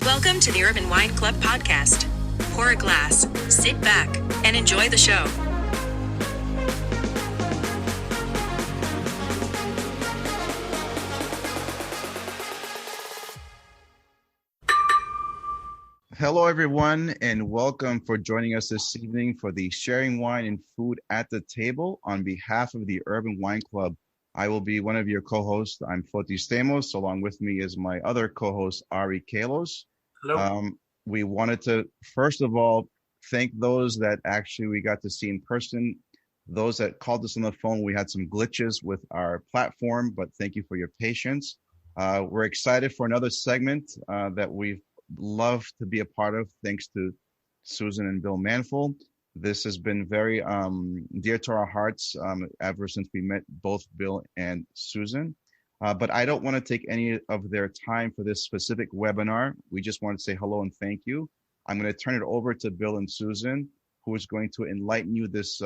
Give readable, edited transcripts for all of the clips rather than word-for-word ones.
Welcome to the Urban Wine Club podcast. Pour a glass, sit back, and enjoy the show. Hello, everyone, and welcome for joining us this evening for the Sharing Wine and Food at the Table on behalf of the Urban Wine Club. I will be one of your co-hosts. I'm Foti Stamos. Along with me is my other co-host, Ari Kalos. Hello. We wanted to, first of all, thank those that actually we got to see in person. Those that called us on the phone, we had some glitches with our platform, but thank you for your patience. We're excited for another segment that we've loved to be a part of, thanks to Susan and Bill Manfull. This has been very dear to our hearts ever since we met both Bill and Susan. But I don't want to take any of their time for this specific webinar. We just want to say hello and thank you. I'm going to turn it over to Bill and Susan, who is going to enlighten you this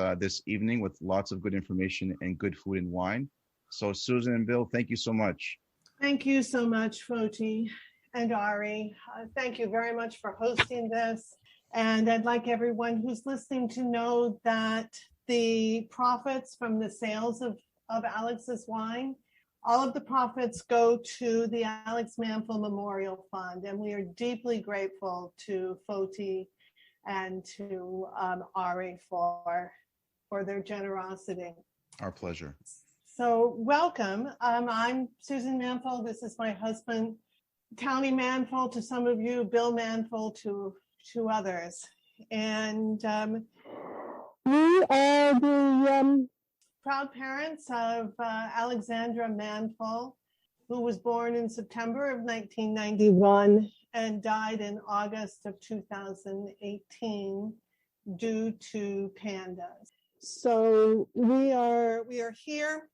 evening with lots of good information and good food and wine. So Susan and Bill, thank you so much. Thank you so much, Foti and Ari. Thank you very much for hosting this. And I'd like everyone who's listening to know that the profits from the sales of Alex's wine, all of the profits go to the Alex Manfull Memorial Fund. And we are deeply grateful to Foti and to Ari for their generosity. Our pleasure. So welcome. I'm Susan Manfull. This is my husband, Towny Manfull, to some of you, Bill Manfull to others. And we are the proud parents of Alexandra Manfull, who was born in September of 1991 and died in August of 2018 due to PANDAS. So we are here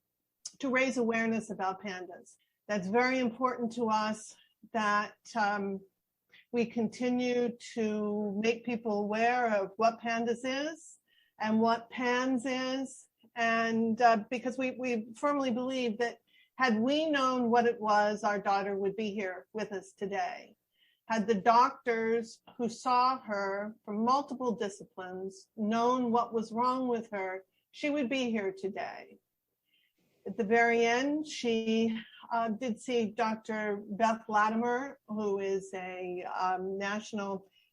to raise awareness about PANDAS. That's very important to us, that we continue to make people aware of what PANDAS is and what PANS is. And because we firmly believe that had we known what it was, our daughter would be here with us today. Had the doctors who saw her from multiple disciplines known what was wrong with her, she would be here today. At the very end, she did see Dr. Beth Latimer, who is a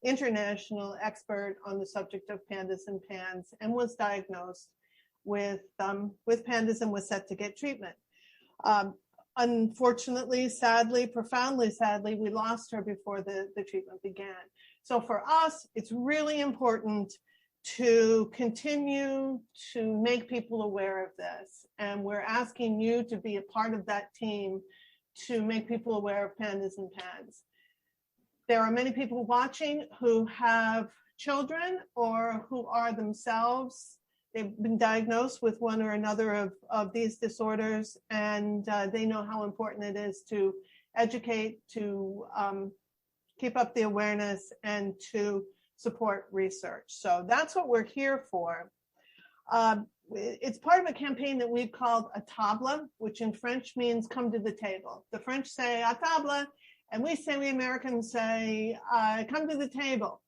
international expert on the subject of PANDAS and PANS, and was diagnosed with PANDAS and was set to get treatment. Unfortunately, sadly, profoundly sadly, we lost her before the treatment began. So for us, it's really important to continue to make people aware of this. And we're asking you to be a part of that team to make people aware of PANDAS and PANS. There are many people watching who have children or who are themselves, they've been diagnosed with one or another of these disorders, and they know how important it is to educate, to keep up the awareness, and to support research. So that's what we're here for. It's part of a campaign that we've called a table, which in French means come to the table. The French say a table, and we Americans say come to the table.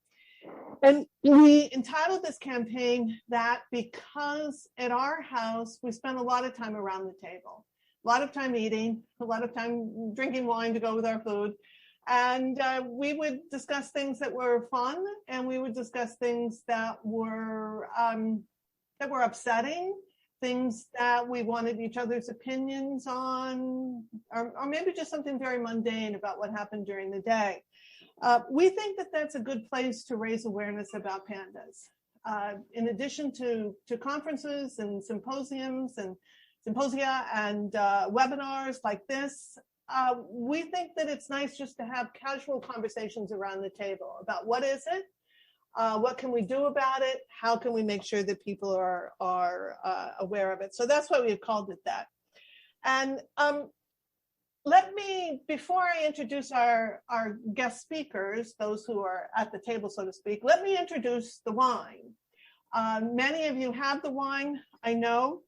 And we entitled this campaign that because at our house, we spend a lot of time around the table, a lot of time eating, a lot of time drinking wine to go with our food. And we would discuss things that were fun, and we would discuss things that were upsetting, things that we wanted each other's opinions on, or maybe just something very mundane about what happened during the day. We think that that's a good place to raise awareness about PANDAS. In addition to conferences and symposia and webinars like this, we think that it's nice just to have casual conversations around the table about what is it, what can we do about it, how can we make sure that people are aware of it. So that's why we've called it that. And let me, before I introduce our guest speakers, those who are at the table, so to speak, let me introduce the wine. Many of you have the wine, I know.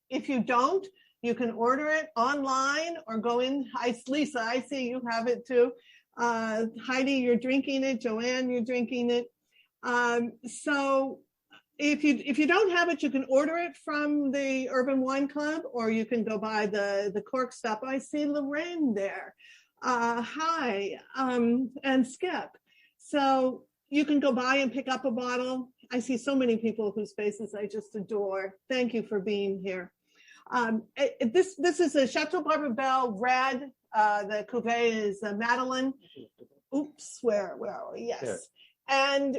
If you don't, you can order it online or go in. Lisa, I see you have it too. Heidi, you're drinking it. Joanne, you're drinking it. So if you don't have it, you can order it from the Urban Wine Club, or you can go buy the cork stop. I see Lorraine there. Hi, and Skip. So you can go by and pick up a bottle. I see so many people whose faces I just adore. Thank you for being here. This is a Château Barbebelle red. The Cuvée is Madeleine. Oops, where are we? Yes. Yeah. And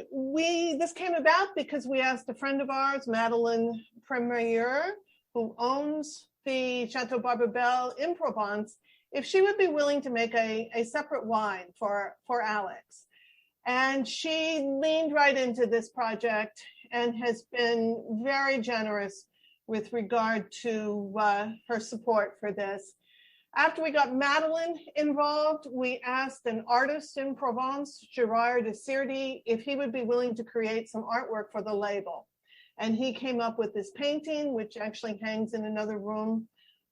this came about because we asked a friend of ours, Madeleine Premier, who owns the Château Barbebelle in Provence, if she would be willing to make a separate wine for Alex. And she leaned right into this project and has been very generous with regard to her support for this. After we got Madeleine involved, we asked an artist in Provence, Gérard de Sirdi, if he would be willing to create some artwork for the label. And he came up with this painting, which actually hangs in another room,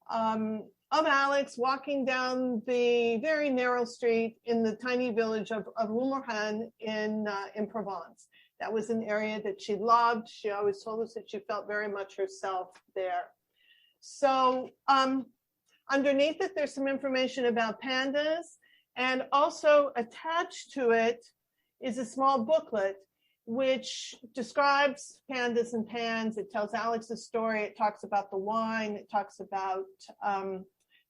of Alex walking down the very narrow street in the tiny village of Roumorhan in Provence. That was an area that she loved. She always told us that she felt very much herself there. So underneath it, there's some information about pandas, and also attached to it is a small booklet which describes pandas and pans. It tells Alex's story. It talks about the wine. It talks about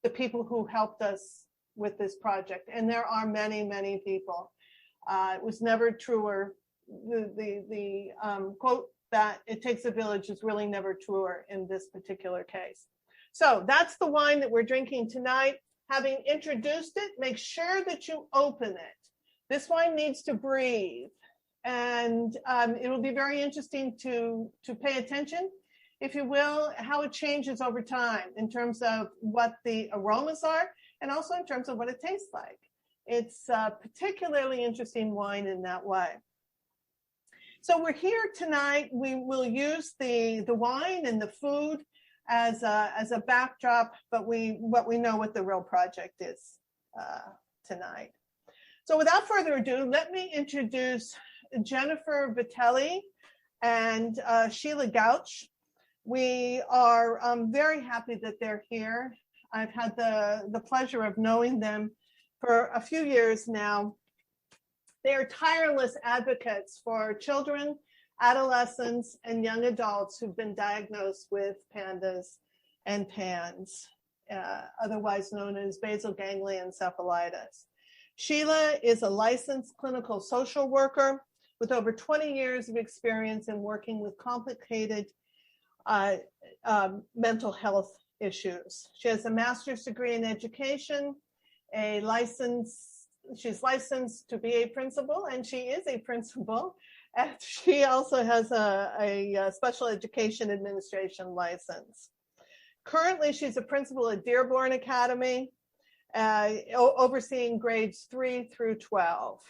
the people who helped us with this project. And there are many, many people. It was never truer. The quote that it takes a village is really never truer in this particular case. So that's the wine that we're drinking tonight. Having introduced it, make sure that you open it. This wine needs to breathe. And it will be very interesting to pay attention, if you will, how it changes over time in terms of what the aromas are and also in terms of what it tastes like. It's a particularly interesting wine in that way. So we're here tonight. We will use the wine and the food as a backdrop, but what we know what the real project is tonight. So without further ado, let me introduce Jennifer Vitelli and Sheila Gouch. We are very happy that they're here. I've had the pleasure of knowing them for a few years now. They are tireless advocates for children, adolescents, and young adults who've been diagnosed with PANDAS and PANS, otherwise known as basal ganglia encephalitis. Sheila is a licensed clinical social worker with over 20 years of experience in working with complicated mental health issues. She has a master's degree in education, she's licensed to be a principal, and she is a principal. And she also has a special education administration license. Currently, she's a principal at Dearborn Academy, overseeing grades 3 through 12.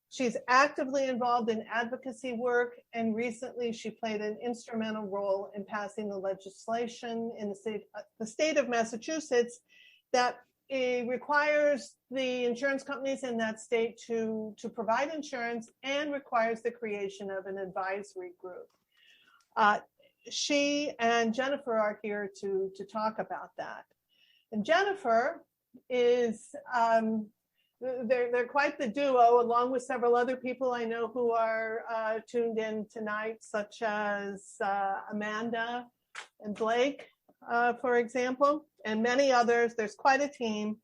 She's actively involved in advocacy work, and recently she played an instrumental role in passing the legislation in the state of Massachusetts that requires the insurance companies in that state to provide insurance and requires the creation of an advisory group. She and Jennifer are here to talk about that. And Jennifer is, they're quite the duo, along with several other people I know who are tuned in tonight, such as Amanda and Blake, for example, and many others. There's quite a team.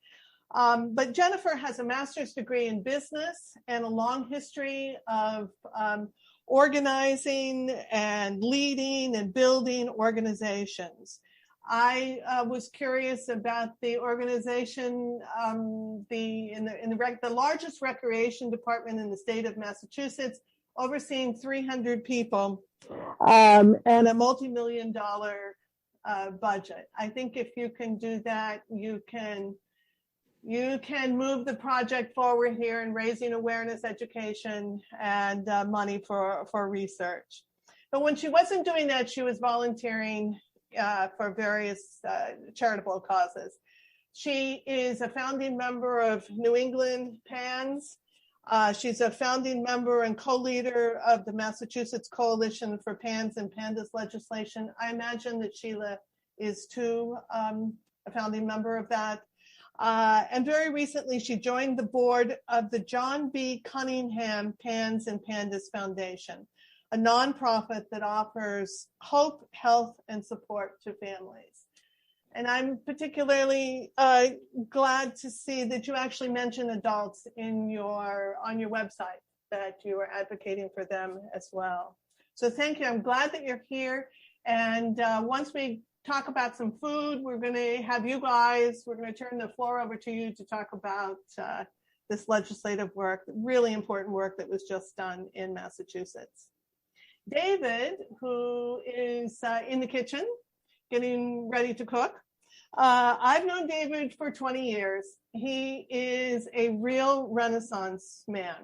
But Jennifer has a master's degree in business and a long history of organizing and leading and building organizations. I was curious about the organization, the largest recreation department in the state of Massachusetts, overseeing 300 people and a multi-million-dollar budget. I think if you can do that, you can move the project forward here in raising awareness, education, and money for research. But when she wasn't doing that, she was volunteering for various charitable causes. She is a founding member of New England PANS. She's a founding member and co-leader of the Massachusetts Coalition for PANS and PANDAS legislation. I imagine that Sheila is too a founding member of that. And very recently, she joined the board of the John B. Cunningham PANS and PANDAS Foundation, a nonprofit that offers hope, health, and support to families. And I'm particularly glad to see that you actually mention adults on your website, that you are advocating for them as well. So thank you. I'm glad that you're here. And once we talk about some food, we're going to have you guys, we're going to turn the floor over to you to talk about this legislative work, really important work that was just done in Massachusetts. David, who is in the kitchen, getting ready to cook. I've known David for 20 years. He is a real Renaissance man.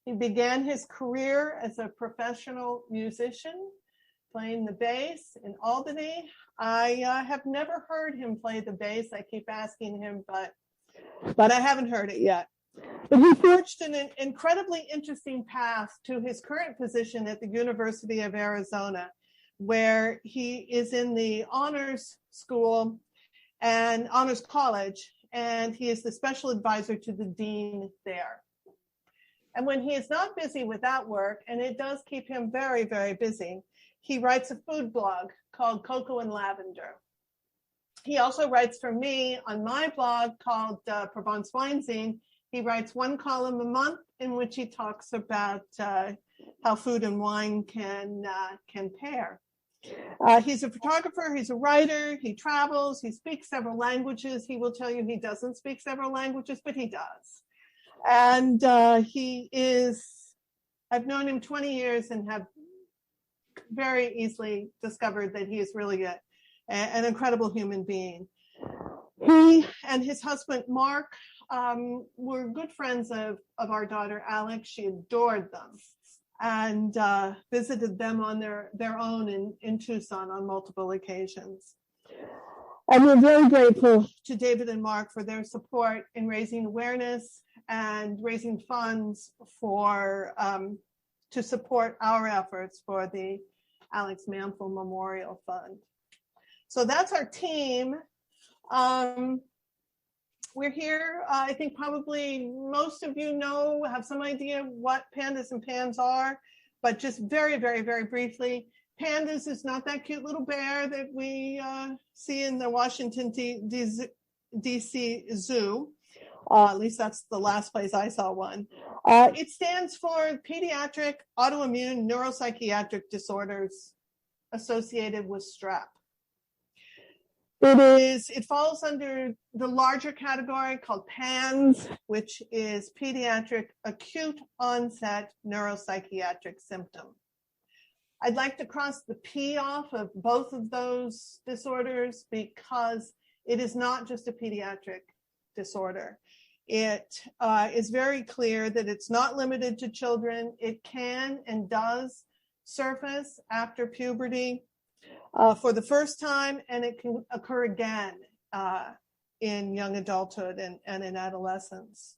He began his career as a professional musician, playing the bass in Albany. I have never heard him play the bass. I keep asking him, but I haven't heard it yet. But he forged an incredibly interesting path to his current position at the University of Arizona, where he is in the honors school and honors college, and he is the special advisor to the dean there. And when he is not busy with that work, and it does keep him very, very busy, he writes a food blog called Cocoa Lavender. He also writes for me on my blog called Provence Winezine. He writes one column a month in which he talks about how food and wine can pair. He's a photographer, he's a writer, he travels, he speaks several languages. He will tell you he doesn't speak several languages, but he does. And I've known him 20 years and have very easily discovered that he is really an incredible human being. He and his husband, Mark, were good friends of our daughter, Alex. She adored them and visited them on their own in Tucson on multiple occasions. And we're very grateful to David and Mark for their support in raising awareness and raising funds to support our efforts for the Alex Manfull Memorial Fund. So that's our team. We're here, I think probably most of you have some idea what PANDAS and PANS are, but just very, very, very briefly, PANDAS is not that cute little bear that we see in the Washington, D.C. Zoo. At least that's the last place I saw one. It stands for Pediatric Autoimmune Neuropsychiatric Disorders Associated with Strep. It falls under the larger category called PANS, which is Pediatric Acute Onset Neuropsychiatric Symptom. I'd like to cross the P off of both of those disorders because it is not just a pediatric disorder. It is very clear that it's not limited to children. It can and does surface after puberty for the first time, and it can occur again in young adulthood and in adolescence.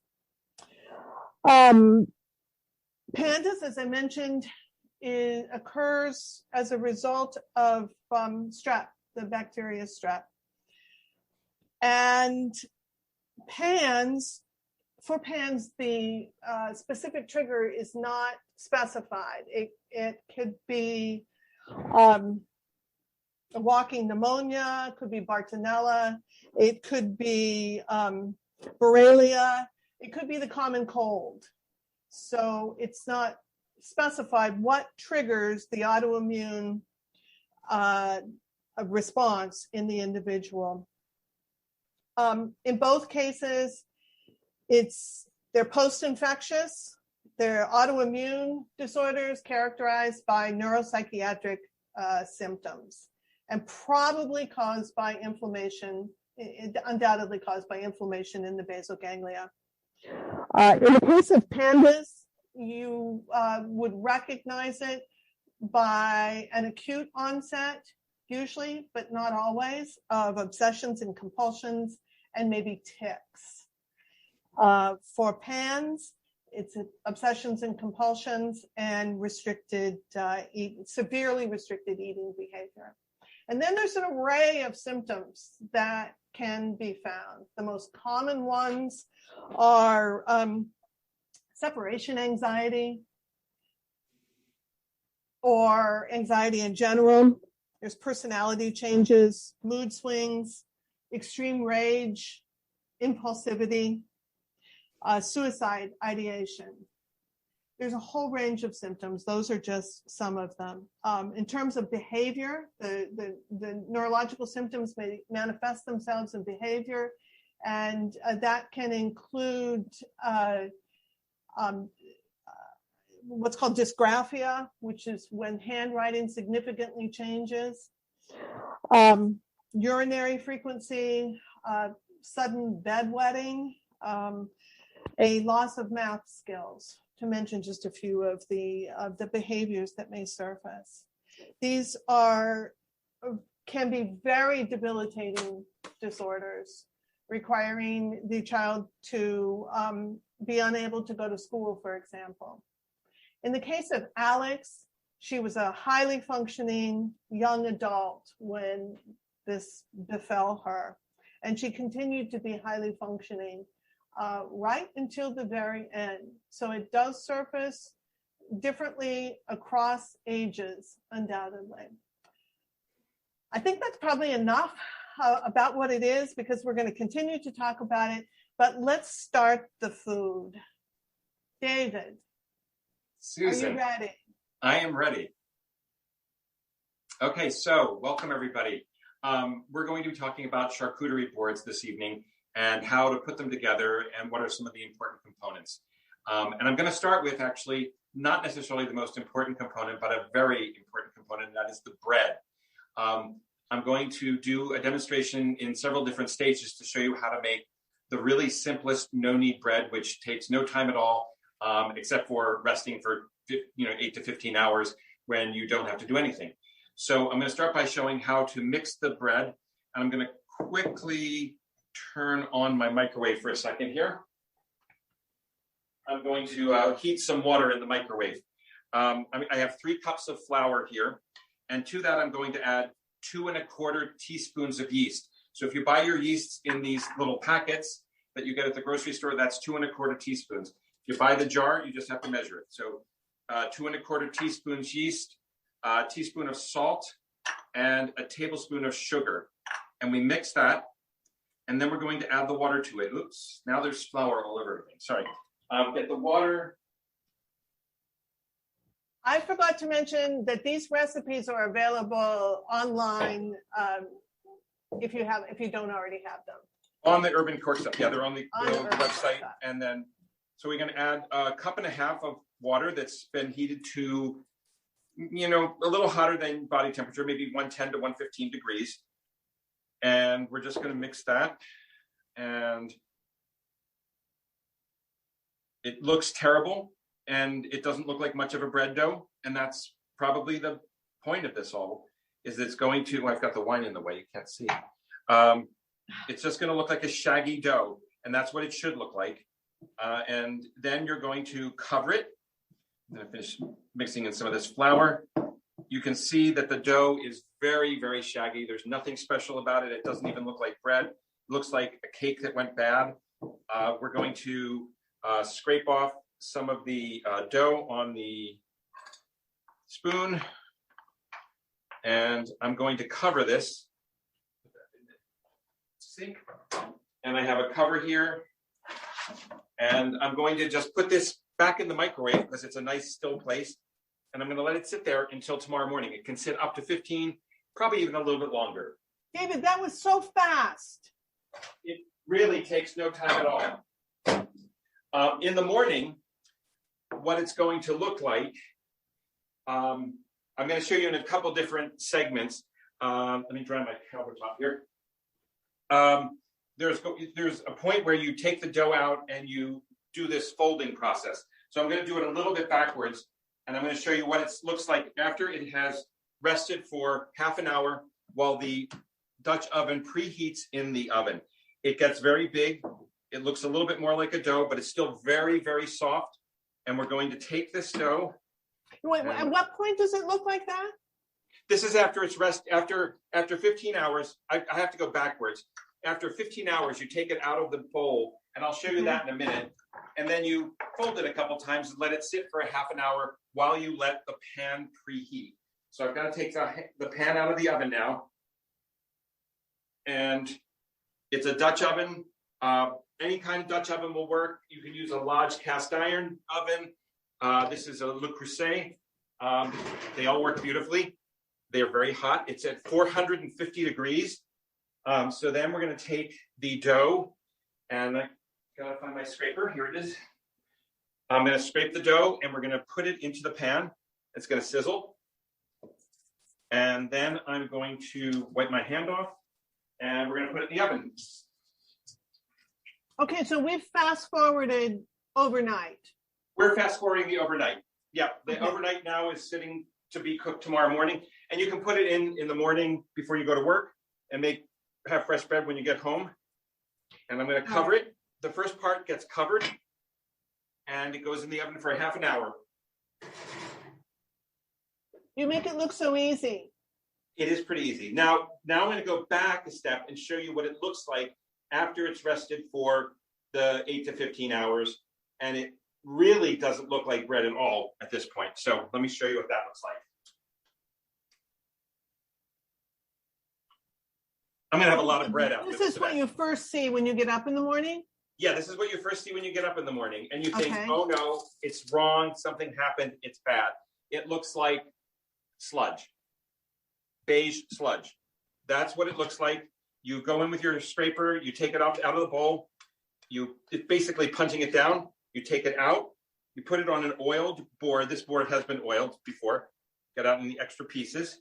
PANDAS, as I mentioned, occurs as a result of strep, the bacteria strep. And for PANS, the specific trigger is not specified. It could be a walking pneumonia, could be Bartonella, it could be Borrelia, it could be the common cold. So it's not specified what triggers the autoimmune response in the individual. In both cases, they're post-infectious. They're autoimmune disorders characterized by neuropsychiatric symptoms and probably caused by inflammation, undoubtedly caused by inflammation in the basal ganglia. In the case of PANDAS, you would recognize it by an acute onset, usually, but not always, of obsessions and compulsions and maybe tics. For PANDAS, it's obsessions and compulsions and severely restricted eating behavior. And then there's an array of symptoms that can be found. The most common ones are separation anxiety or anxiety in general. There's personality changes, mood swings, extreme rage, impulsivity, suicide ideation. There's a whole range of symptoms. Those are just some of them. In terms of behavior, the neurological symptoms may manifest themselves in behavior, and that can include what's called dysgraphia, which is when handwriting significantly changes, urinary frequency, sudden bedwetting, a loss of math skills, to mention just a few of the behaviors that may surface. These can be very debilitating disorders, requiring the child to be unable to go to school, for example. In the case of Alex, she was a highly functioning young adult when this befell her, and she continued to be highly functioning right until the very end. So it does surface differently across ages, undoubtedly. I think that's probably enough about what it is, because we're going to continue to talk about it, but let's start the food. David, Susan, are you ready? I am ready. Okay, so welcome everybody. We're going to be talking about charcuterie boards this evening and how to put them together and what are some of the important components. And I'm going to start with actually not necessarily the most important component, but a very important component, and that is the bread. I'm going to do a demonstration in several different stages to show you how to make the really simplest no-knead bread, which takes no time at all, except for resting for 8 to 15 hours when you don't have to do anything. So I'm going to start by showing how to mix the bread. And I'm going to quickly turn on my microwave for a second here. I'm going to heat some water in the microwave. I have 3 cups of flour here. And to that, I'm going to add 2 1/4 teaspoons of yeast. So if you buy your yeast in these little packets that you get at the grocery store, that's 2 1/4 teaspoons. If you buy the jar, you just have to measure it. So 2 1/4 teaspoons yeast, a teaspoon of salt, and a tablespoon of sugar. And we mix that. And then we're going to add the water to it. Oops, now there's flour all over everything. Sorry. Get the water. I forgot to mention that these recipes are available online if you don't already have them. On the Urban Cook stuff. Yeah, they're on the website. Stuff. And then, so we're going to add 1.5 cups of water that's been heated to, a little hotter than body temperature, maybe 110 to 115 degrees. And we're just going to mix that. And it looks terrible. And it doesn't look like much of a bread dough. And that's probably the point of this all, is that it's going to, I've got the wine in the way, you can't see. It's just going to look like a shaggy dough. And that's what it should look like. And then you're going to cover it. I'm going to finish mixing in some of this flour. You can see that the dough is very, very shaggy. There's nothing special about it. It doesn't even look like bread. It looks like a cake that went bad. We're going to scrape off some of the dough on the spoon. And I'm going to cover this. Sink. And I have a cover here. And I'm going to just put this back in the microwave because it's a nice still place. And I'm going to let it sit there until tomorrow morning. It can sit up to 15, probably even a little bit longer. David, that was so fast. It really takes no time at all. In the morning, what it's going to look like, I'm going to show you in a couple different segments. Let me dry my countertop here. There's a point where you take the dough out and you do this folding process. So I'm going to do it a little bit backwards, and I'm going to show you what it looks like after it has rested for half an hour while the Dutch oven preheats in the oven. It gets very big. It looks a little bit more like a dough, but it's still very, very soft. And we're going to take this dough. Wait, at what point does it look like that? This is after it's after 15 hours. I have to go backwards. After 15 hours, you take it out of the bowl, and I'll show you that in a minute. And then you fold it a couple times and let it sit for a half an hour while you let the pan preheat. So I've got to take the pan out of the oven now. And it's a Dutch oven. Any kind of Dutch oven will work. You can use a Lodge cast iron oven. This is a Le Creuset. They all work beautifully. They're very hot. It's at 450 degrees. So then we're going to take the dough, and I gotta find my scraper. Here it is. I'm going to scrape the dough, and we're going to put it into the pan. It's going to sizzle. And then I'm going to wipe my hand off, and we're going to put it in the oven. Okay, so we've fast forwarded overnight. We're fast forwarding the overnight. Yeah, the overnight now is sitting to be cooked tomorrow morning. And you can put it in the morning before you go to work and have fresh bread when you get home. And I'm going to cover it. The first part gets covered, and it goes in the oven for a half an hour. You make it look so easy. It is pretty easy. Now I'm going to go back a step and show you what it looks like after it's rested for the 8 to 15 hours. And it really doesn't look like bread at all at this point. So let me show you what that looks like. I'm going to have a lot of bread out. This is what you first see when you get up in the morning? Yeah, this is what you first see when you get up in the morning. And you think, oh no, it's wrong. Something happened. It's bad. It looks like sludge, beige sludge. That's what it looks like. You go in with your scraper, you take it out of the bowl. It's basically punching it down. You take it out. You put it on an oiled board. This board has been oiled before. Get out in the extra pieces.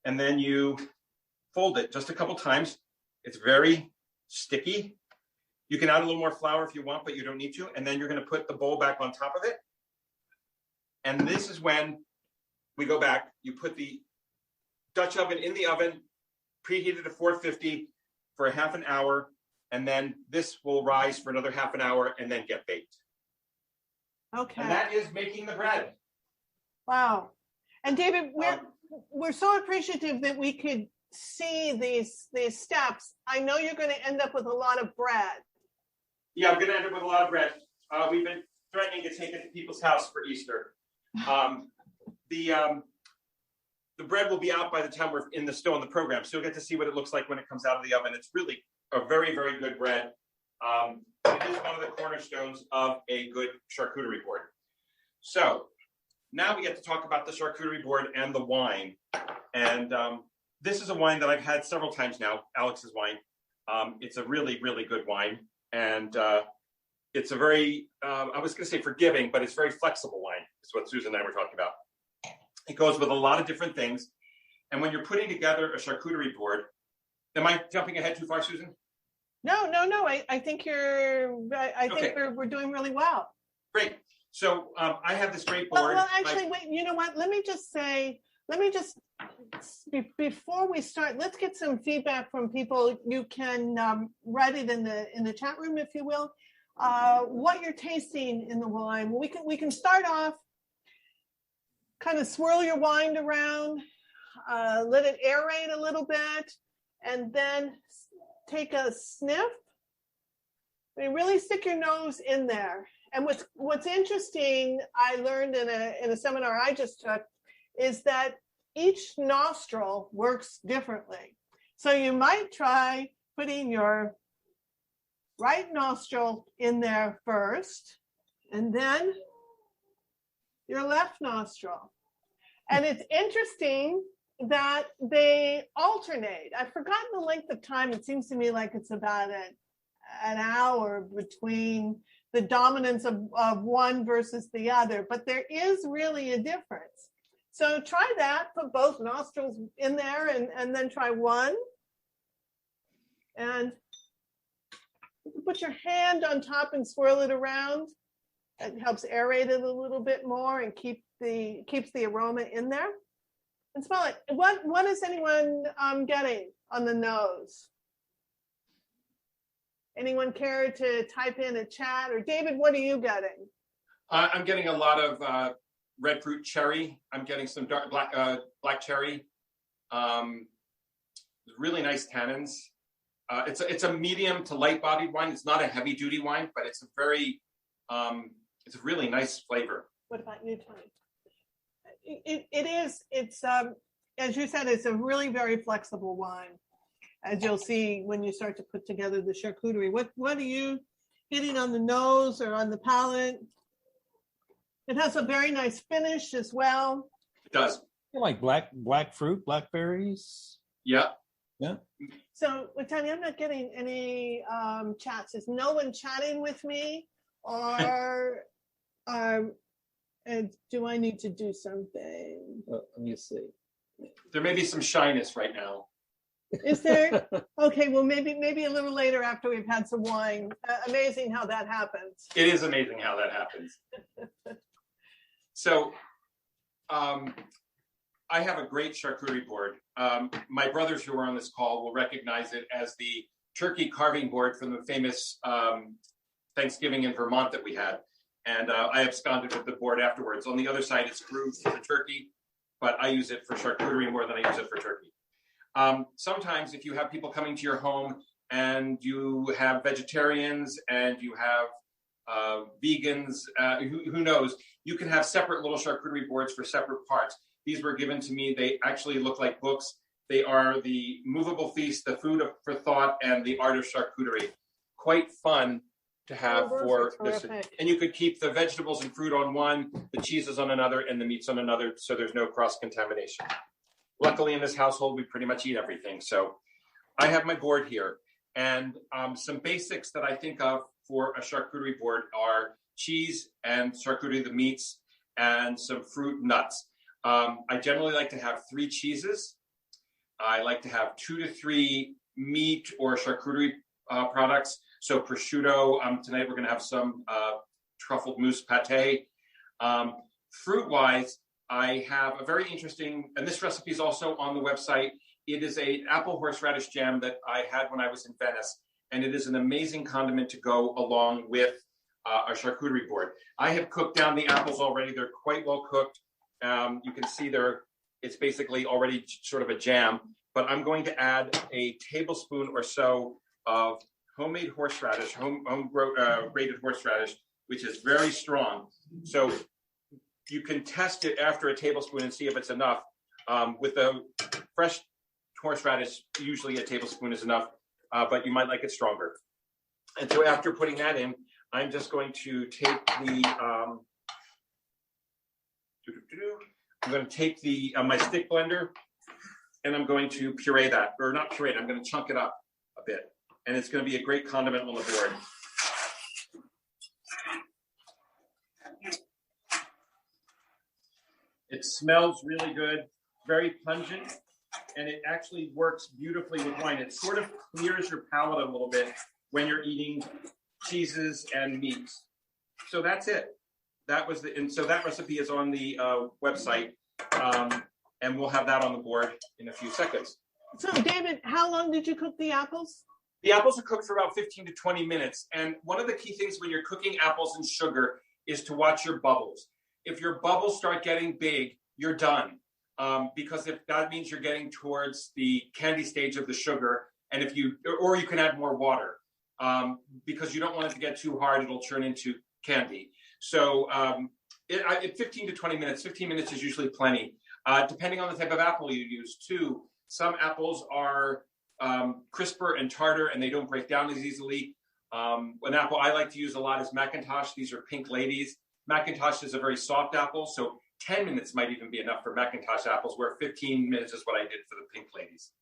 And then you fold it just a couple times. It's very sticky. You can add a little more flour if you want, but you don't need to. And then you're going to put the bowl back on top of it. And this is when we go back. You put the Dutch oven in the oven, preheated to 450 for a half an hour. And then this will rise for another half an hour and then get baked. Okay. And that is making the bread. Wow. And David, we're so appreciative that we could see these steps. I know you're going to end up with a lot of bread. Yeah, I'm going to end up with a lot of bread. We've been threatening to take it to people's house for Easter. The bread will be out by the time we're still in the program, so you'll get to see what it looks like when it comes out of the oven. It's really a very, very good bread. It is one of the cornerstones of a good charcuterie board. So now we get to talk about the charcuterie board and the wine. And this is a wine that I've had several times now, Alex's wine. It's a really, really good wine. And it's a very, I was going to say forgiving, but it's very flexible wine. Is what Susan and I were talking about. It goes with a lot of different things. And when you're putting together a charcuterie board, am I jumping ahead too far, Susan? No. I think we're doing really well. Great. So I have this great board. Well, actually, wait. You know what? Let me just before we start, let's get some feedback from people. You can write it in the chat room, if you will. What you're tasting in the wine. We can start off. Kind of swirl your wine around, let it aerate a little bit, and then take a sniff. I mean, really stick your nose in there. And what's interesting, I learned in a seminar I just took, is that each nostril works differently. So you might try putting your right nostril in there first, and then your left nostril. And it's interesting that they alternate. I've forgotten the length of time. It seems to me like it's about an hour between the dominance of one versus the other, but there is really a difference. So try that, put both nostrils in there and then try one. And you can put your hand on top and swirl it around. It helps aerate it a little bit more and keeps the aroma in there. And smell it. What is anyone getting on the nose? Anyone care to type in a chat? Or David, what are you getting? I'm getting a lot of red fruit cherry. I'm getting some dark black cherry. Really nice tannins. It's a medium to light bodied wine. It's not a heavy duty wine, but it's a really nice flavor. What about you, Tony? It's as you said, it's a really very flexible wine, as you'll see when you start to put together the charcuterie. What are you hitting on the nose or on the palate? It has a very nice finish as well. It does. You like black fruit, blackberries? Yeah. Yeah. So, Tanya, I'm not getting any chats. Is no one chatting with me, or do I need to do something? Let me see. There may be some shyness right now. Is there? Okay, well, maybe a little later after we've had some wine. Amazing how that happens. It is amazing how that happens. So, I have a great charcuterie board. My brothers who are on this call will recognize it as the turkey carving board from the famous Thanksgiving in Vermont that we had. And I absconded with the board afterwards. On the other side, it's grooved for the turkey, but I use it for charcuterie more than I use it for turkey. Sometimes if you have people coming to your home and you have vegetarians and you have vegans, who knows, you can have separate little charcuterie boards for separate parts. These were given to me. They actually look like books. They are The Movable Feast, The Food for Thought, and The Art of Charcuterie. Quite fun to have for this. And you could keep the vegetables and fruit on one, the cheeses on another, and the meats on another, so there's no cross-contamination. Luckily, in this household, we pretty much eat everything. So I have my board here. And some basics that I think of for a charcuterie board are cheese and charcuterie, the meats, and some fruit nuts. I generally like to have 3 cheeses. I like to have 2 to 3 meat or charcuterie products. So prosciutto, tonight we're going to have some truffled mousse pate. Fruit-wise, I have a very interesting, and this recipe is also on the website. It is an apple horseradish jam that I had when I was in Venice, and it is an amazing condiment to go along with a charcuterie board. I have cooked down the apples already. They're quite well cooked. You can see it's basically already sort of a jam, but I'm going to add a tablespoon or so of homemade horseradish, grated horseradish, which is very strong. So you can test it after a tablespoon and see if it's enough. With the fresh horseradish, usually a tablespoon is enough, but you might like it stronger. And so after putting that in, I'm just going to take my stick blender, and I'm going to puree that, or not puree it, I'm going to chunk it up a bit. And it's going to be a great condiment on the board. It smells really good, very pungent, and it actually works beautifully with wine. It sort of clears your palate a little bit when you're eating cheeses and meats. So that's it. So that recipe is on the website, and we'll have that on the board in a few seconds. So, David, how long did you cook the apples? The apples are cooked for about 15 to 20 minutes. And one of the key things when you're cooking apples and sugar is to watch your bubbles. If your bubbles start getting big, you're done. Because if that means you're getting towards the candy stage of the sugar, and you can add more water, because you don't want it to get too hard, it'll turn into candy. So 15 to 20 minutes, 15 minutes is usually plenty, depending on the type of apple you use too. Some apples are crisper and tartar, and they don't break down as easily. An apple I like to use a lot is Macintosh. These are pink ladies. Macintosh is a very soft apple, so 10 minutes might even be enough for Macintosh apples, where 15 minutes is what I did for the pink ladies.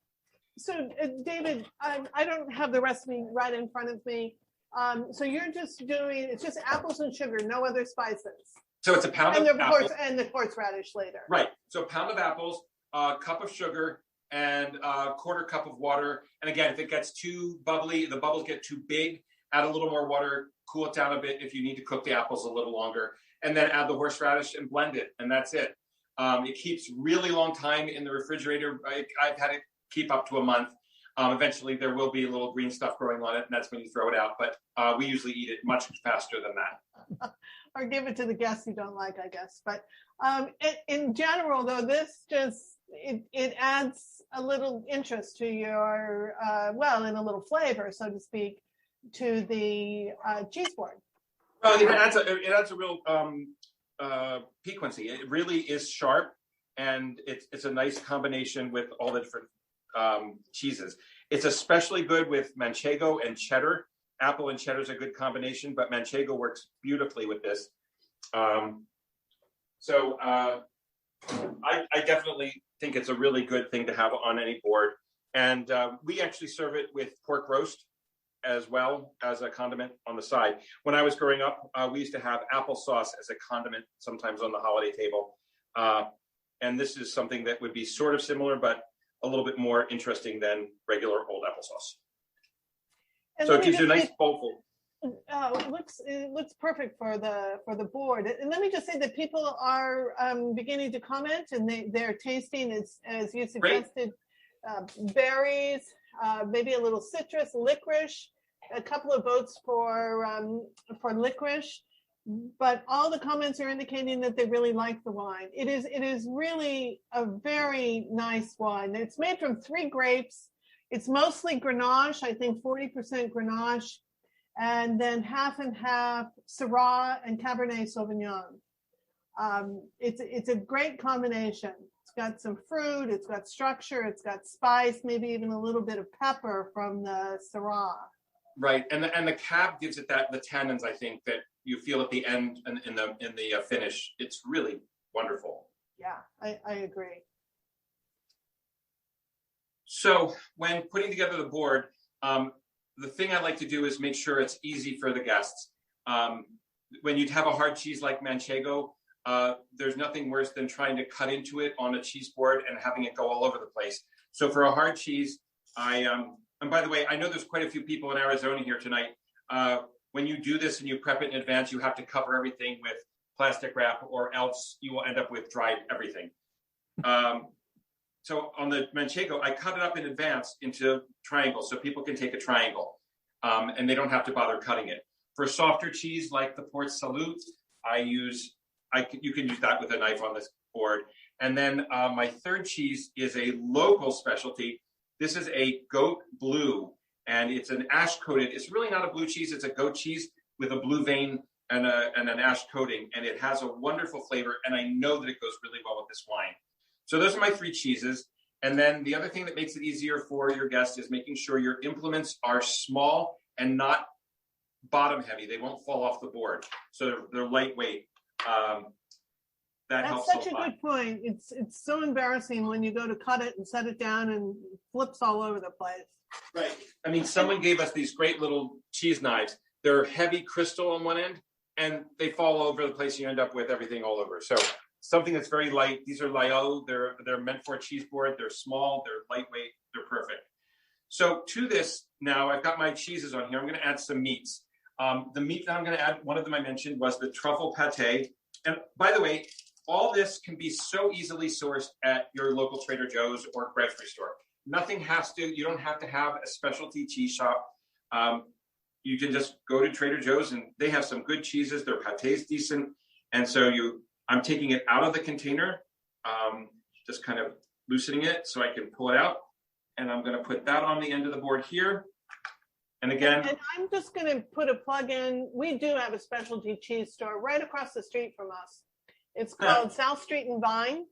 So, David, I don't have the recipe right in front of me. So you're just it's just apples and sugar, no other spices. So it's a pound of apples. And the horseradish later. Right. So a pound of apples, a cup of sugar, and a quarter cup of water. And again, if it gets too bubbly, the bubbles get too big, add a little more water, cool it down a bit if you need to cook the apples a little longer, and then add the horseradish and blend it, and that's it. It keeps really long time in the refrigerator. I've had it keep up to a month. Eventually, there will be a little green stuff growing on it, and that's when you throw it out. But we usually eat it much faster than that. Or give it to the guests you don't like, I guess. But in general, though, this just, it adds a little interest to your, and a little flavor, so to speak, to the cheese board. Well, it adds a real piquancy. It really is sharp, and it's a nice combination with all the different cheeses. It's especially good with manchego and cheddar. Apple and cheddar is a good combination, but manchego works beautifully with this. So I definitely think it's a really good thing to have on any board. And we actually serve it with pork roast as well as a condiment on the side. When I was growing up, we used to have applesauce as a condiment sometimes on the holiday table. And this is something that would be sort of similar, but a little bit more interesting than regular old applesauce. And so it gives you a nice bowlful. It looks perfect for the board. And let me just say that people are beginning to comment, and they're tasting, as you suggested, berries, maybe a little citrus, licorice, a couple of votes for licorice. But all the comments are indicating that they really like the wine. It is really a very nice wine. It's made from 3 grapes. It's mostly Grenache, I think 40% Grenache, and then half and half Syrah and Cabernet Sauvignon. It's a great combination. It's got some fruit, it's got structure, it's got spice, maybe even a little bit of pepper from the Syrah. Right, and the cab gives it the tannins, I think, that you feel at the end and in the finish. It's really wonderful. Yeah, I agree. So when putting together the board, the thing I like to do is make sure it's easy for the guests. When you have a hard cheese like manchego, there's nothing worse than trying to cut into it on a cheese board and having it go all over the place. So for a hard cheese, and by the way, I know there's quite a few people in Arizona here tonight. When you do this and you prep it in advance, you have to cover everything with plastic wrap, or else you will end up with dried everything. So on the manchego, I cut it up in advance into triangles so people can take a triangle, and they don't have to bother cutting it. For softer cheese like the Port Salut, you can use that with a knife on this board. And then my third cheese is a local specialty. This is a goat blue, and it's an ash coated. It's really not a blue cheese. It's a goat cheese with a blue vein and an ash coating, and it has a wonderful flavor. And I know that it goes really well with this wine. So those are my 3 cheeses. And then the other thing that makes it easier for your guests is making sure your implements are small and not bottom heavy. They won't fall off the board. So they're lightweight. That's such a good point. It's so embarrassing when you go to cut it and set it down and flips all over the place. Right. I mean, someone gave us these great little cheese knives. They're heavy crystal on one end, and they fall over the place. You end up with everything all over. So something that's very light. These are Lyo. They're meant for a cheese board. They're small. They're lightweight. They're perfect. So to this now, I've got my cheeses on here. I'm going to add some meats. The meat that I'm going to add, one of them I mentioned was the truffle pate. And by the way, all this can be so easily sourced at your local Trader Joe's or grocery store. You don't have to have a specialty cheese shop. You can just go to Trader Joe's, and they have some good cheeses. Their pate's decent. And so I'm taking it out of the container, just kind of loosening it so I can pull it out. And I'm going to put that on the end of the board here. And again, and I'm just going to put a plug in. We do have a specialty cheese store right across the street from us. It's called South Street and Vine,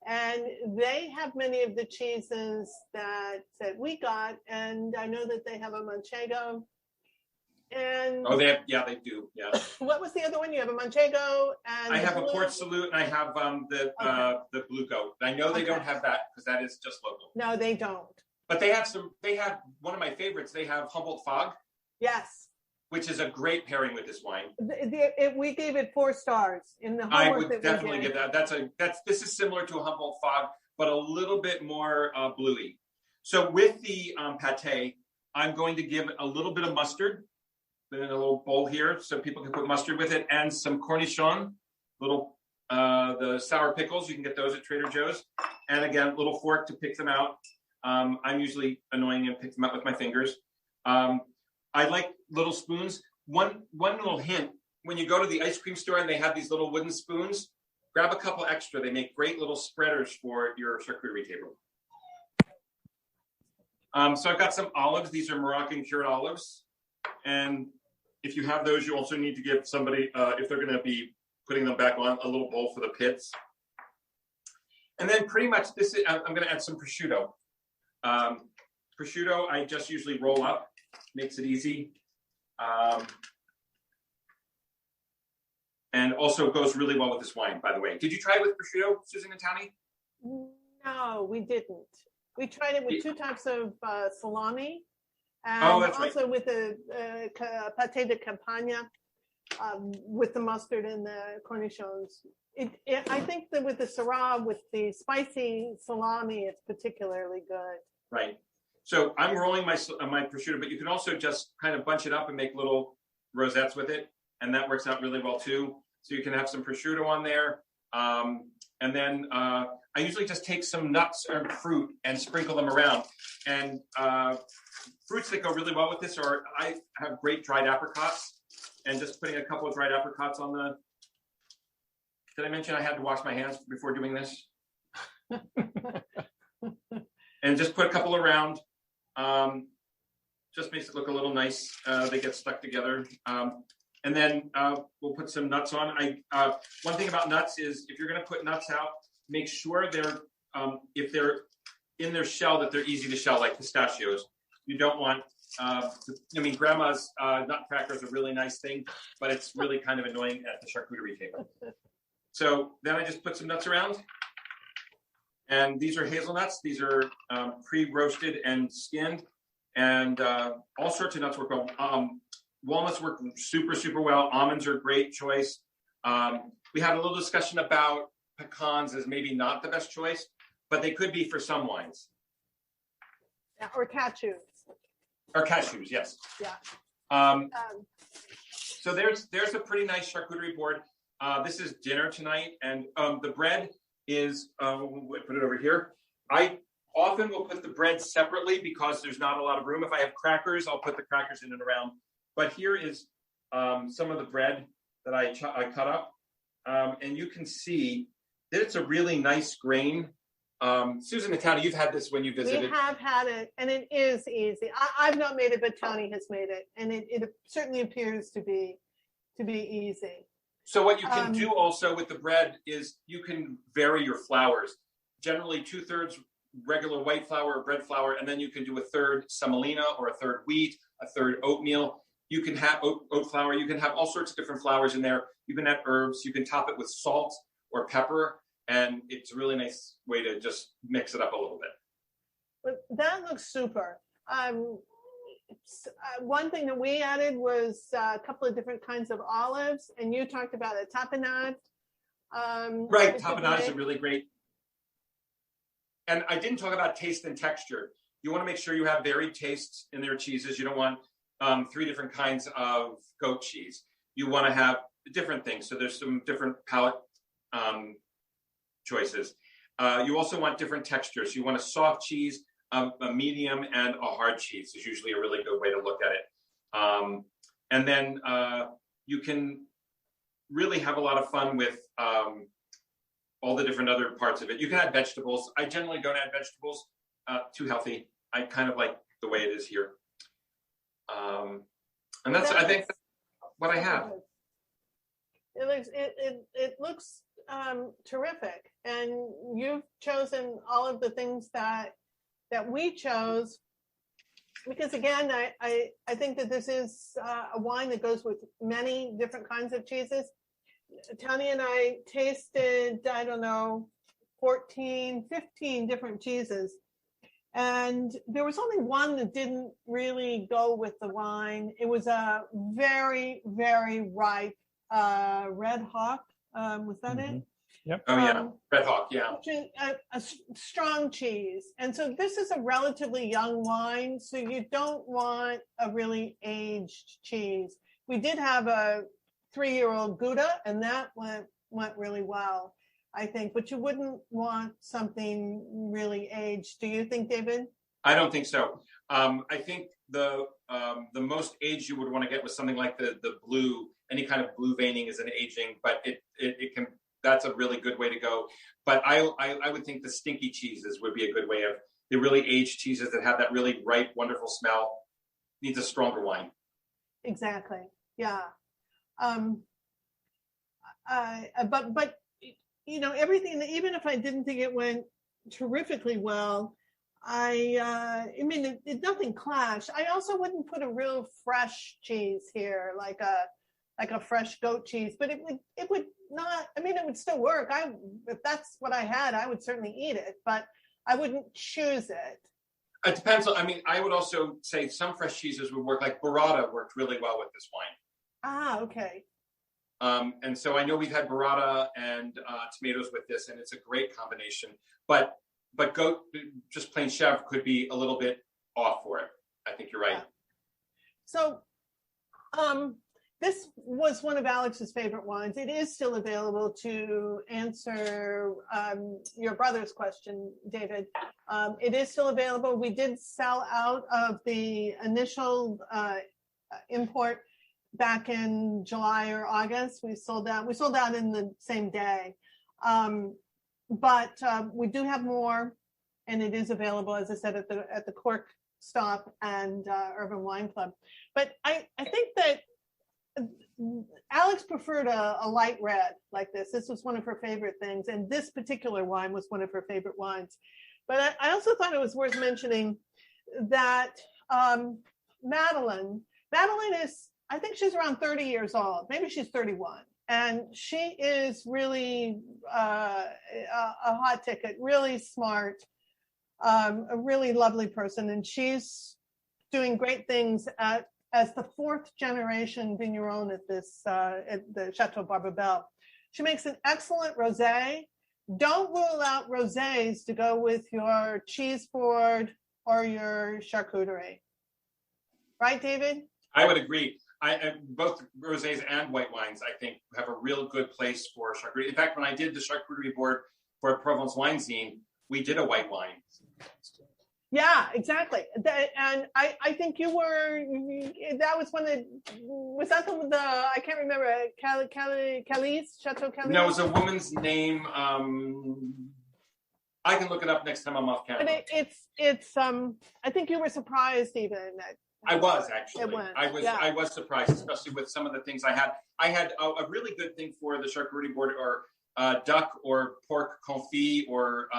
and they have many of the cheeses that we got. And I know that they have a manchego. And they do. Yeah. What was the other one? You have a manchego, and I have a Port Salut, and I have the blue goat. I know they don't have that because that is just local. No, they don't. But they have one of my favorites. They have Humboldt Fog. Yes. Which is a great pairing with this wine. We gave it 4 stars in the homework. I would definitely give that. This is similar to a Humboldt Fog, but a little bit more bluey. So with the pate, I'm going to give a little bit of mustard in a little bowl here, so people can put mustard with it, and some cornichon, the sour pickles. You can get those at Trader Joe's. And again, little fork to pick them out. I'm usually annoying and pick them up with my fingers. I like little spoons. One little hint, when you go to the ice cream store and they have these little wooden spoons, grab a couple extra. They make great little spreaders for your charcuterie table. So I've got some olives. These are Moroccan cured olives. And if you have those, you also need to give somebody, if they're going to be putting them back on, a little bowl for the pits. And then pretty much this is, I'm going to add some prosciutto. Prosciutto, I just usually roll up, makes it easy. And also goes really well with this wine, by the way. Did you try it with prosciutto, Susan and Towny? No, we didn't. We tried it with 2 types of salami, and also with the pâté de campagne, with the mustard and the cornichons. I think that with the Syrah, with the spicy salami, it's particularly good. Right. So I'm rolling my prosciutto, but you can also just kind of bunch it up and make little rosettes with it, and that works out really well too. So you can have some prosciutto on there, and then I usually just take some nuts or fruit and sprinkle them around. And fruits that go really well with this are, I have great dried apricots, and just putting a couple of dried apricots on the. Did I mention I had to wash my hands before doing this? And just put a couple around. Just makes it look a little nice. They get stuck together. And then we'll put some nuts on. One thing about nuts is if you're going to put nuts out, make sure they're, if they're in their shell, that they're easy to shell, like pistachios. You don't want, grandma's nutcracker is a really nice thing, but it's really kind of annoying at the charcuterie table. So then I just put some nuts around. And these are hazelnuts. These are pre-roasted and skinned. And all sorts of nuts work well. Walnuts work super, super well. Almonds are a great choice. We had a little discussion about pecans as maybe not the best choice, but they could be for some wines. Yeah, or cashews. Or cashews, yes. Yeah. So there's a pretty nice charcuterie board. This is dinner tonight, and the bread is, put it over here. I often will put the bread separately because there's not a lot of room. If I have crackers, I'll put the crackers in and around. But here is some of the bread that I cut up. And you can see that it's a really nice grain. Susan and Towny, you've had this when you visited. We have had it, and it is easy. I've not made it, but Towny has made it. And it certainly appears to be easy. So what you can do also with the bread is you can vary your flours. Generally 2/3 regular white flour or bread flour, and then you can do 1/3 semolina or 1/3 wheat, 1/3 oatmeal. You can have oat flour. You can have all sorts of different flours in there. You can add herbs. You can top it with salt or pepper, and it's a really nice way to just mix it up a little bit. But that looks super. One thing that we added was a couple of different kinds of olives, and you talked about a tapenade. Right, tapenade is a really great. And I didn't talk about taste and texture. You want to make sure you have varied tastes in their cheeses. You don't want 3 different kinds of goat cheese. You want to have different things. So there's some different palate choices. You also want different textures. You want a soft cheese, a medium, and a hard cheese is usually a really good way to look at it. And then you can really have a lot of fun with all the different other parts of it. You can add vegetables. I generally don't add vegetables, too healthy. I kind of like the way it is here. And that's, I think, what I have. It looks terrific, and you've chosen all of the things that we chose because, again, I think that this is a wine that goes with many different kinds of cheeses. Towny and I tasted, 14, 15 different cheeses. And there was only one that didn't really go with the wine. It was a very, very ripe Red Hawk. Was that it? Yep. Oh, yeah. Red Hawk, yeah. A strong cheese. And so this is a relatively young wine, so you don't want a really aged cheese. We did have a 3-year-old Gouda, and that went really well. I think, but you wouldn't want something really aged. Do you think, David? I don't think so. I think the most age you would want to get was something like the blue. Any kind of blue veining is an aging, but it can. That's a really good way to go. But I would think the stinky cheeses would be a good way of the really aged cheeses that have that really ripe, wonderful smell. Needs a stronger wine. Exactly. Yeah. But you know, everything. Even if I didn't think it went terrifically well, I mean, nothing clashed. I also wouldn't put a real fresh cheese here, like a fresh goat cheese, but it would not. I mean, it would still work. If that's what I had, I would certainly eat it, but I wouldn't choose it. It depends. I mean, I would also say some fresh cheeses would work. Like burrata worked really well with this wine. Ah, okay. And so I know we've had burrata and tomatoes with this, and it's a great combination. But goat, just plain chèvre, could be a little bit off for it. I think you're right. Yeah. So, this was one of Alex's favorite wines. It is still available to answer your brother's question, David. It is still available. We did sell out of the initial import back in July or August. We sold out in the same day. But we do have more, and it is available, as I said, at the Cork Stop and Urban Wine Club. But I think that Alex preferred a light red like this. This was one of her favorite things, and this particular wine was one of her favorite wines. But I also thought it was worth mentioning that Madeleine is, I think she's around 30 years old. Maybe she's 31. And she is really a hot ticket, really smart, a really lovely person. And she's doing great things as the fourth generation vigneron at the Château Barbebelle. She makes an excellent rosé. Don't rule out rosés to go with your cheese board or your charcuterie. Right, David? I would agree. Both rosés and white wines, I think, have a real good place for charcuterie. In fact, when I did the charcuterie board for Provence Wine Zine, we did a white wine. Yeah, exactly. And I think that was I can't remember, Calais, Chateau Calais? No, it was a woman's name. I can look it up next time I'm off camera. But it's I think you were surprised even. I was actually. I was surprised, especially with some of the things I had. I had a really good thing for the charcuterie board, or duck or pork confit or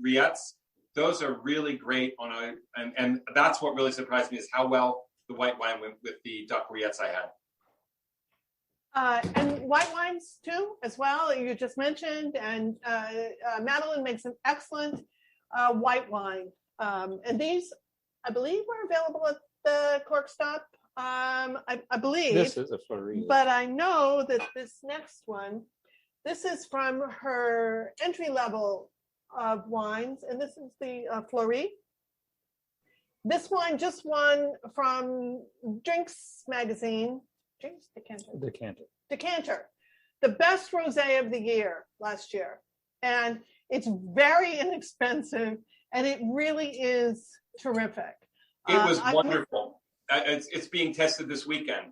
rillettes. Those are really great and that's what really surprised me, is how well the white wine went with the duck rillettes I had. And white wines too, as well, you just mentioned. And Madeleine makes an excellent white wine. And these, I believe, were available at the Cork Stop. I believe. This is a Fleury. But I know that this next one, this is from her entry level of wines, and this is the Fleury. This wine just won from Drinks Magazine. Drinks? Decanter. The best rosé of the year last year. And it's very inexpensive, and it really is terrific. It was wonderful. It's being tested this weekend.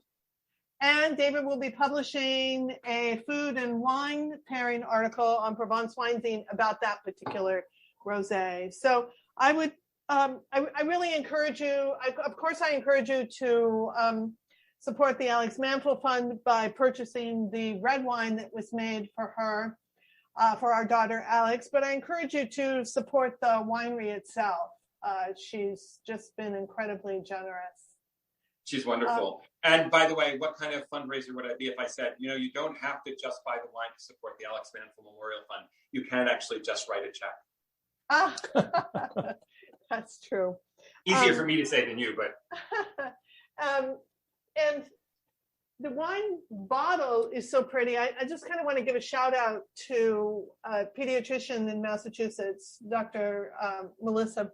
And David will be publishing a food and wine pairing article on Provence Wine Zine about that particular rosé. So I would, I really encourage you. Of course, I encourage you to support the Alex Manfull Fund by purchasing the red wine that was made for her, for our daughter Alex. But I encourage you to support the winery itself. She's just been incredibly generous. She's wonderful. And by the way, what kind of fundraiser would I be if I said, you don't have to just buy the wine to support the Alex Manfull Memorial Fund. You can actually just write a check. Ah, that's true. Easier for me to say than you, but. And the wine bottle is so pretty. I just kind of want to give a shout out to a pediatrician in Massachusetts, Dr. Melissa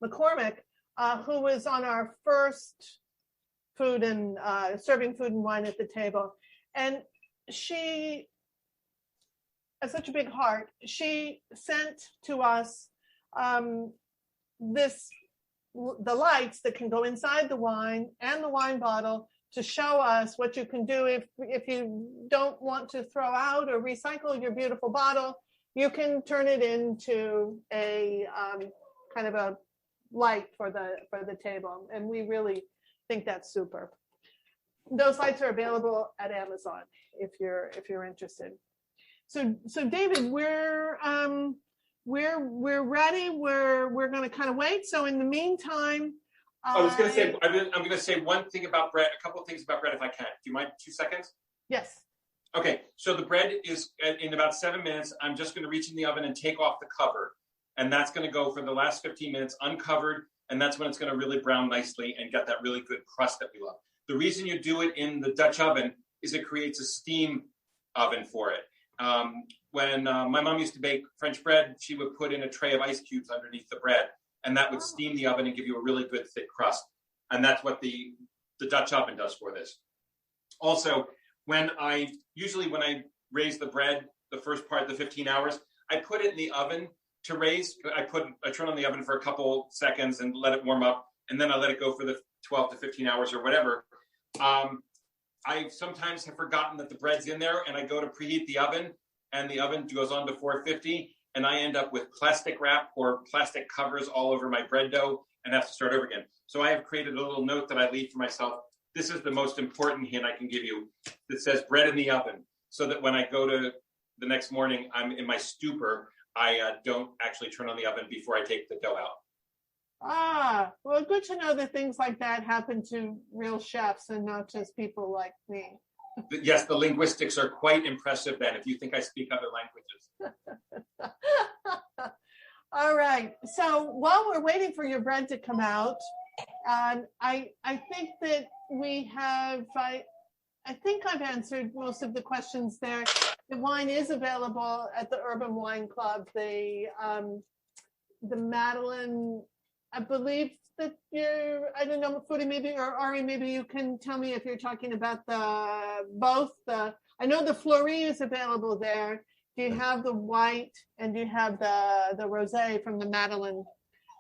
McCormick, who was on our first food and serving food and wine at the table. And she such a big heart, she sent to us the lights that can go inside the wine and the wine bottle to show us what you can do if you don't want to throw out or recycle your beautiful bottle. You can turn it into a kind of a light for the table, and we really think that's super. Those lights are available at Amazon if you're interested. So David, we're ready. We're going to kind of wait. So in the meantime, I was going to say, I'm going to say one thing about bread, a couple of things about bread if I can. Do you mind 2 seconds? Yes. Okay, so the bread is in about 7 minutes. I'm just going to reach in the oven and take off the cover. And that's going to go for the last 15 minutes uncovered. And that's when it's going to really brown nicely and get that really good crust that we love. The reason you do it in the Dutch oven is it creates a steam oven for it. When my mom used to bake French bread, she would put in a tray of ice cubes underneath the bread, and that would steam the oven and give you a really good thick crust. And that's what the Dutch oven does for this. Also, when I raise the bread, the first part, the 15 hours, I put it in the oven to raise. I turn on the oven for a couple seconds and let it warm up, and then I let it go for the 12 to 15 hours or whatever. I sometimes have forgotten that the bread's in there, and I go to preheat the oven, and the oven goes on to 450, and I end up with plastic wrap or plastic covers all over my bread dough and have to start over again. So I have created a little note that I leave for myself. This is the most important hint I can give you that says bread in the oven, so that when I go to the next morning, I'm in my stupor, I don't actually turn on the oven before I take the dough out. Well, good to know that things like that happen to real chefs and not just people like me. Yes, the linguistics are quite impressive then, if you think I speak other languages. All right. So while we're waiting for your bread to come out, I think that we have, I think I've answered most of the questions there. The wine is available at the Urban Wine Club. The Madeleine, I believe that I don't know, Foodie, maybe, or Ari, maybe you can tell me if you're talking about I know the Fleury is available there. Do you have the white and do you have the rosé from the Madeleine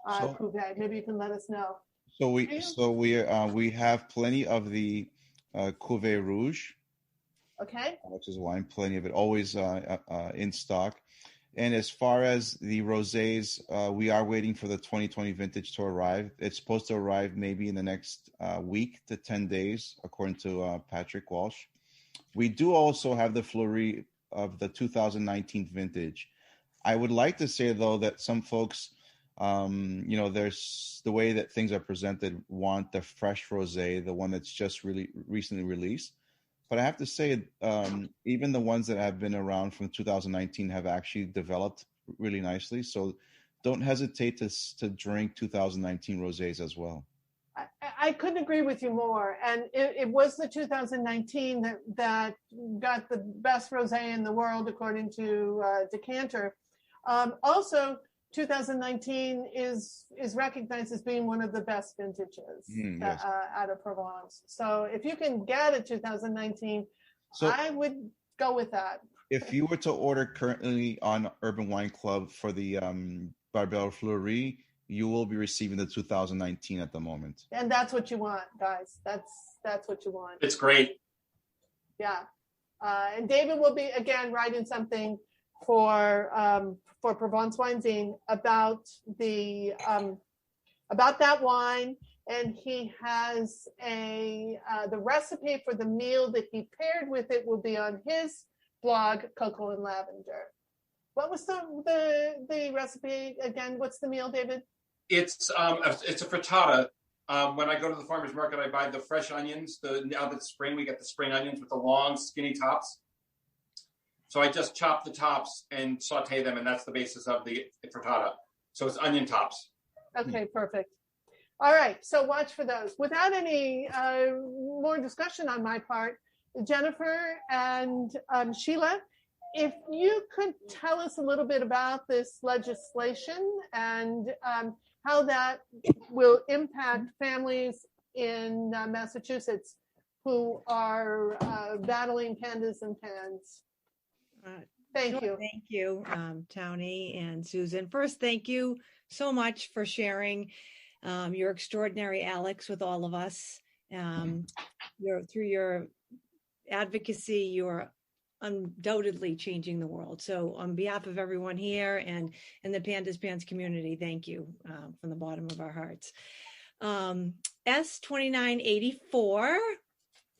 Cuvée? Maybe you can let us know. So we have plenty of the Cuvée Rouge. Okay. Which is wine, plenty of it, always in stock. And as far as the rosés, we are waiting for the 2020 vintage to arrive. It's supposed to arrive maybe in the next week to 10 days, according to Patrick Walsh. We do also have the Fleury of the 2019 vintage. I would like to say, though, that some folks, there's the way that things are presented, want the fresh rosé, the one that's just really recently released. But I have to say, even the ones that have been around from 2019 have actually developed really nicely. So don't hesitate to drink 2019 rosés as well. I couldn't agree with you more. And it was the 2019 that got the best rosé in the world, according to Decanter. Also, 2019 is recognized as being one of the best vintages yes. Out of Provence. So if you can get a 2019, I would go with that. If you were to order currently on Urban Wine Club for the Barbebelle Fleury, you will be receiving the 2019 at the moment. And that's what you want, guys. That's what you want. It's great. Yeah. And David will be, again, writing something for Provence Wine Zine about that wine, and he has the recipe for the meal that he paired with it will be on his blog, Cocoa and Lavender. What was the recipe again? What's the meal, David? It's a frittata. When I go to the farmer's market, I buy the fresh onions. Now that it's spring, we get the spring onions with the long, skinny tops. So I just chop the tops and saute them, and that's the basis of the frittata. So it's onion tops. Okay, perfect. All right, so watch for those. Without any more discussion on my part, Jennifer and Sheila, if you could tell us a little bit about this legislation and how that will impact families in Massachusetts who are battling pandas and pans. Thank Sure, you. Thank you, Towny and Susan. First, thank you so much for sharing your extraordinary Alex with all of us. Through your advocacy, you're undoubtedly changing the world. So on behalf of everyone here and in the Pandas Pans community, thank you from the bottom of our hearts. S2984,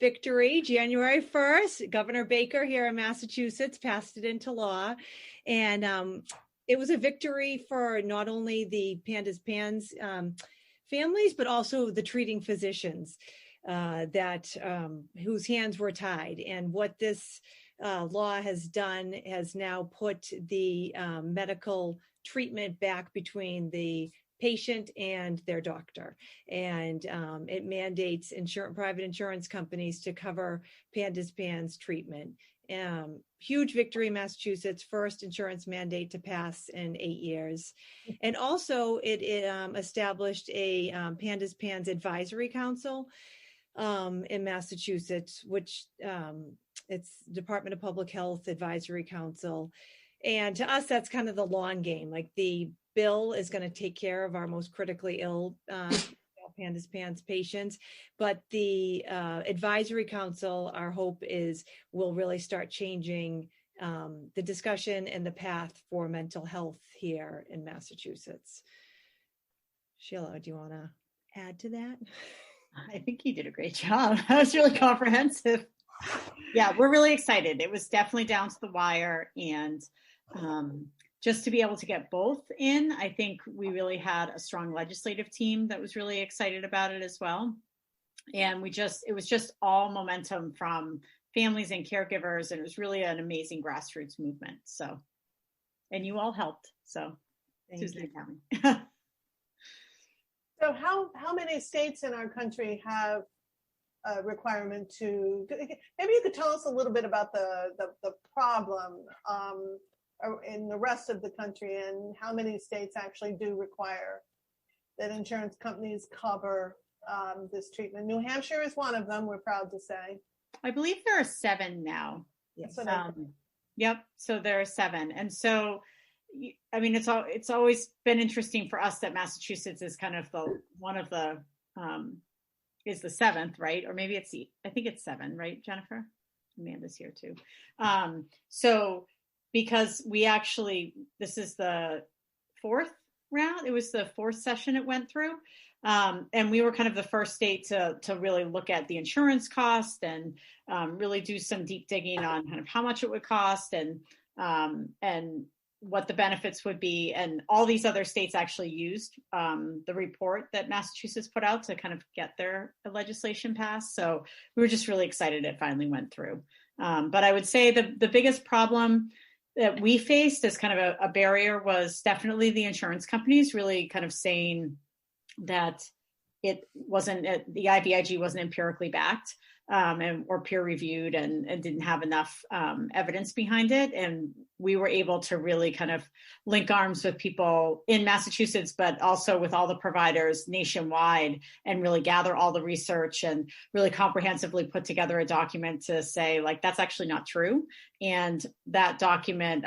victory, January 1st. Governor Baker here in Massachusetts passed it into law. And it was a victory for not only the Pandas Pans families, but also the treating physicians whose hands were tied. And what this law has done has now put the medical treatment back between the patient and their doctor. And it mandates private insurance companies to cover Pandas Pans treatment. Huge victory in Massachusetts, first insurance mandate to pass in 8 years. And also it established a Pandas Pans Advisory Council in Massachusetts, which it's Department of Public Health Advisory Council. And to us, that's kind of the long game. Like the bill is going to take care of our most critically ill Pandas Pans patients, but the Advisory Council, our hope is, will really start changing the discussion and the path for mental health here in Massachusetts. Sheila, do you want to add to that? I think you did a great job. That was really comprehensive. Yeah, we're really excited. It was definitely down to the wire, and just to be able to get both in, I think we really had a strong legislative team that was really excited about it as well. And it was just all momentum from families and caregivers, and it was really an amazing grassroots movement. So, and you all helped. So, Susan and Tammy. So how many states in our country have a requirement to, maybe you could tell us a little bit about the problem in the rest of the country, and how many states actually do require that insurance companies cover this treatment. New Hampshire is one of them, we're proud to say. I believe there are 7 now. Yes. Yep. So there are 7. And so, I mean, it's always been interesting for us that Massachusetts is kind of is the 7th, right? Or maybe I think it's 7, right, Jennifer? Amanda's here too. So because this is the 4th round, it was the 4th session it went through. And we were kind of the first state to really look at the insurance cost and really do some deep digging on kind of how much it would cost and what the benefits would be. And all these other states actually used the report that Massachusetts put out to kind of get their legislation passed. So we were just really excited it finally went through. But I would say the biggest problem that we faced as kind of a barrier was definitely the insurance companies really kind of saying that the IVIG wasn't empirically backed or peer reviewed and didn't have enough evidence behind it. And we were able to really kind of link arms with people in Massachusetts, but also with all the providers nationwide, and really gather all the research and really comprehensively put together a document to say, like, that's actually not true. And that document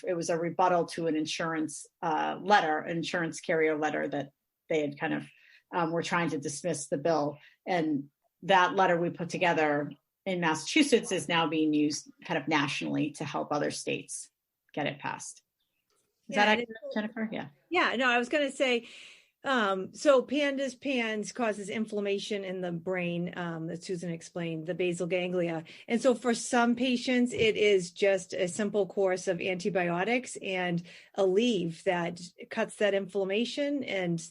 it was a rebuttal to an insurance carrier letter that they had kind of were trying to dismiss the bill. And that letter we put together in Massachusetts is now being used kind of nationally to help other states get it passed. Is that accurate, Jennifer? Yeah. Yeah, no, I was going to say, so Pandas Pans causes inflammation in the brain, that Susan explained, the basal ganglia. And so for some patients, it is just a simple course of antibiotics and Aleve that cuts that inflammation and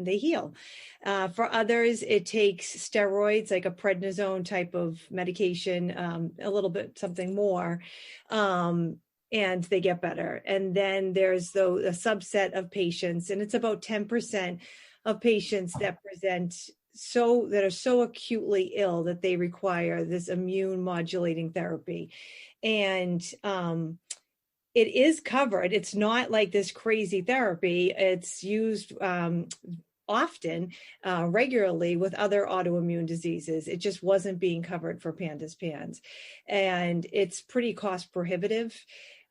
they heal. For others, it takes steroids, like a prednisone type of medication, a little bit something more, and they get better. And then there's a subset of patients, and it's about 10% of patients that are so acutely ill that they require this immune modulating therapy. And it is covered. It's not like this crazy therapy. It's used often, regularly with other autoimmune diseases. It just wasn't being covered for PANDAS PANS. And it's pretty cost prohibitive.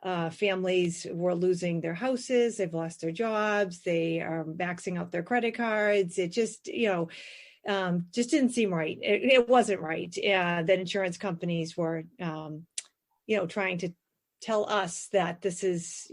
Families were losing their houses, they've lost their jobs, they are maxing out their credit cards. It just, just didn't seem right. It wasn't right. That insurance companies were, trying to tell us that this is,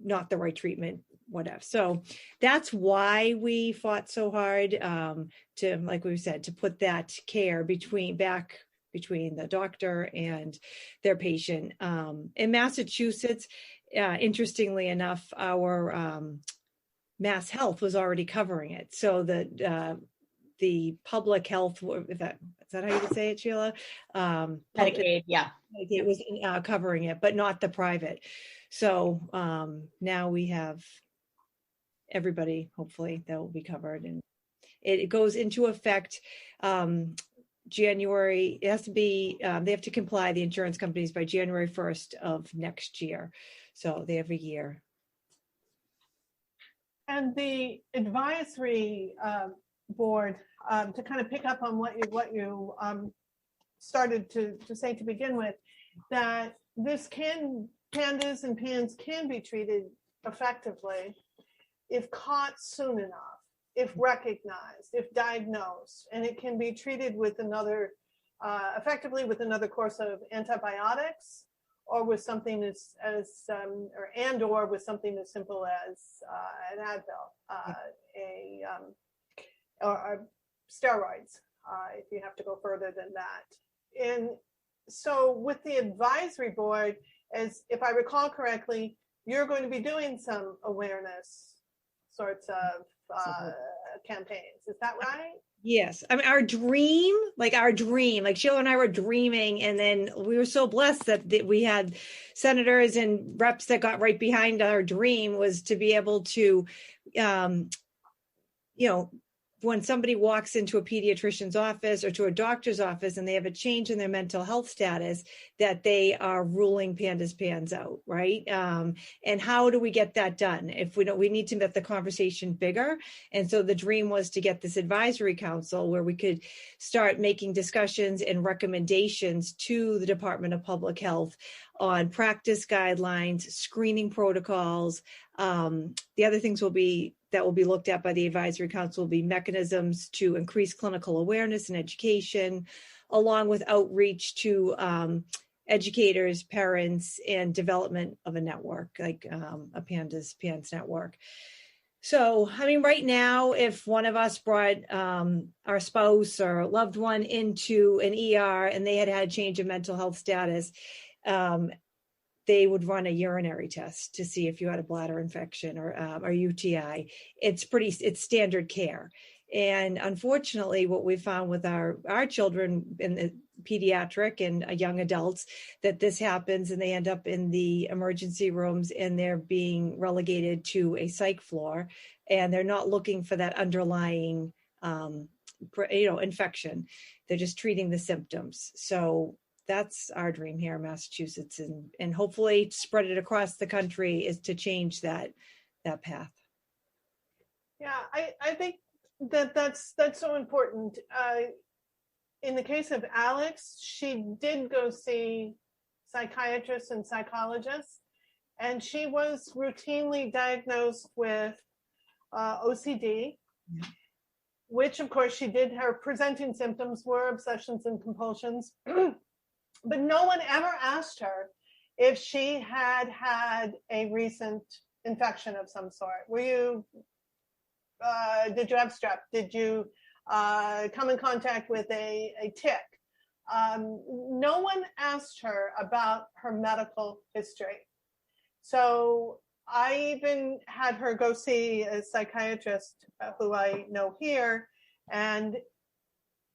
not the right treatment, whatever. So that's why we fought so hard to, like we said, to put that care between the doctor and their patient. In Massachusetts, interestingly enough, our Mass Health was already covering it. So the public health, is that how you would say it, Sheila? Medicaid, yeah. Medicaid was covering it, but not the private. So now we have everybody, hopefully, that will be covered. And it goes into effect January. It has to be, they have to comply, the insurance companies, by January 1st of next year. So they have a year. And the advisory board, to kind of pick up on what you started to say to begin with, that PANDAS and PANS can be treated effectively if caught soon enough, if recognized, if diagnosed, and it can be treated with effectively with another course of antibiotics, or with something or with something as simple as an Advil, or steroids, if you have to go further than that. And so with the advisory board, as if I recall correctly, you're going to be doing some awareness sorts of campaigns. Is that right? Yes. I mean, our dream, like Sheila and I were dreaming, and then we were so blessed that we had senators and reps that got right behind our dream, was to be able to, when somebody walks into a pediatrician's office or to a doctor's office and they have a change in their mental health status, that they are ruling PANDAS PANS out, right? And how do we get that done? If we need to make the conversation bigger. And so the dream was to get this advisory council where we could start making discussions and recommendations to the Department of Public Health on practice guidelines, screening protocols. The other things that will be looked at by the advisory council will be mechanisms to increase clinical awareness and education, along with outreach to educators, parents, and development of a network, like a PANDAS PANS network. So, I mean, right now, if one of us brought our spouse or loved one into an ER and they had had change in mental health status, they would run a urinary test to see if you had a bladder infection or UTI. It's standard care. And unfortunately, what we found with our children in the pediatric and young adults, that this happens and they end up in the emergency rooms and they're being relegated to a psych floor, and they're not looking for that underlying, infection. They're just treating the symptoms. So that's our dream here in Massachusetts, and hopefully spread it across the country, is to change that path. Yeah, I think that's so important. In the case of Alex, she did go see psychiatrists and psychologists, and she was routinely diagnosed with OCD, which of course her presenting symptoms were obsessions and compulsions. But no one ever asked her if she had had a recent infection of some sort. Did you have strep? Did you come in contact with a tick? No one asked her about her medical history. So I even had her go see a psychiatrist who I know here, and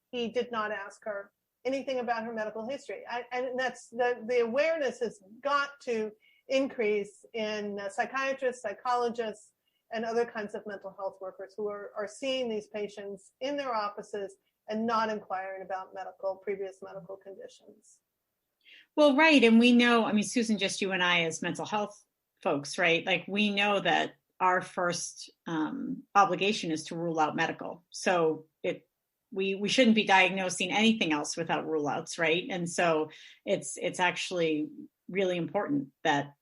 he did not ask her anything about her medical history. And that's the awareness has got to increase in psychiatrists, psychologists, and other kinds of mental health workers who are seeing these patients in their offices and not inquiring about previous medical conditions. Well, right. And we know, I mean, Susan, just you and I as mental health folks, right? Like, we know that our first obligation is to rule out medical. So we shouldn't be diagnosing anything else without rule outs, right? And so it's actually really important that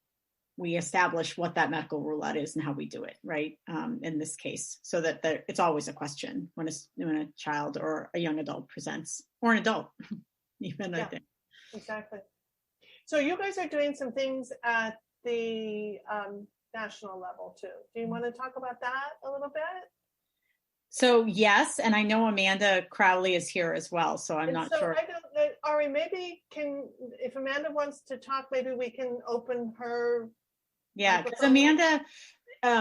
we establish what that medical rule out is and how we do it, right? In this case, so that it's always a question when a child or a young adult presents, or an adult, even, I think. Exactly. So you guys are doing some things at the national level too. Do you want to talk about that a little bit? So yes, and I know Amanda Crowley is here as well, so I'm not sure. I don't know, Ari, maybe if Amanda wants to talk, maybe we can open her. Yeah, because Amanda,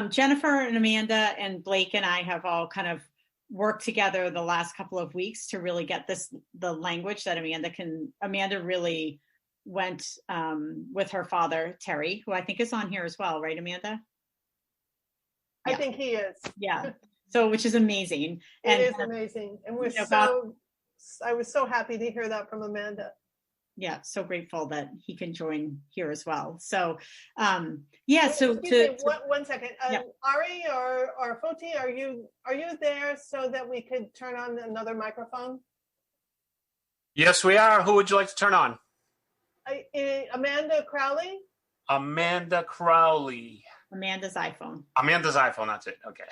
Jennifer and Amanda and Blake and I have all kind of worked together the last couple of weeks to really get the language that Amanda really went with her father, Terry, who I think is on here as well, right, Amanda? I think he is. Yeah. So, which is amazing. It is amazing. And I was so happy to hear that from Amanda. Yeah, so grateful that he can join here as well. So, one second, Ari or Foti, are you there so that we could turn on another microphone? Yes, we are. Who would you like to turn on? Amanda Crowley. Amanda Crowley. Amanda's iPhone. That's it. Okay.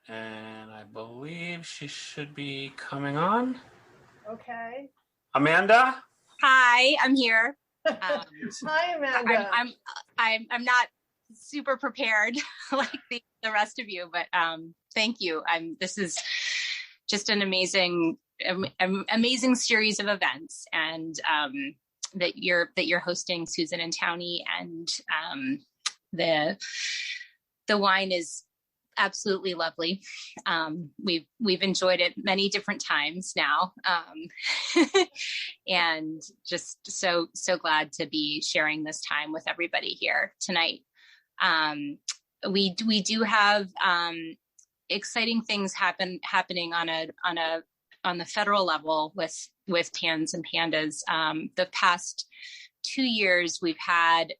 And I believe she should be coming on. Okay. Amanda? Hi, I'm here. Hi, Amanda. I'm not super prepared like the rest of you, but thank you. This is just an amazing series of events, and that you're hosting, Susan and Towny, and the wine is absolutely lovely. We've enjoyed it many different times now, and just so glad to be sharing this time with everybody here tonight. We do have exciting things happening on the federal level with PANS and PANDAS. The past 2 years, we've had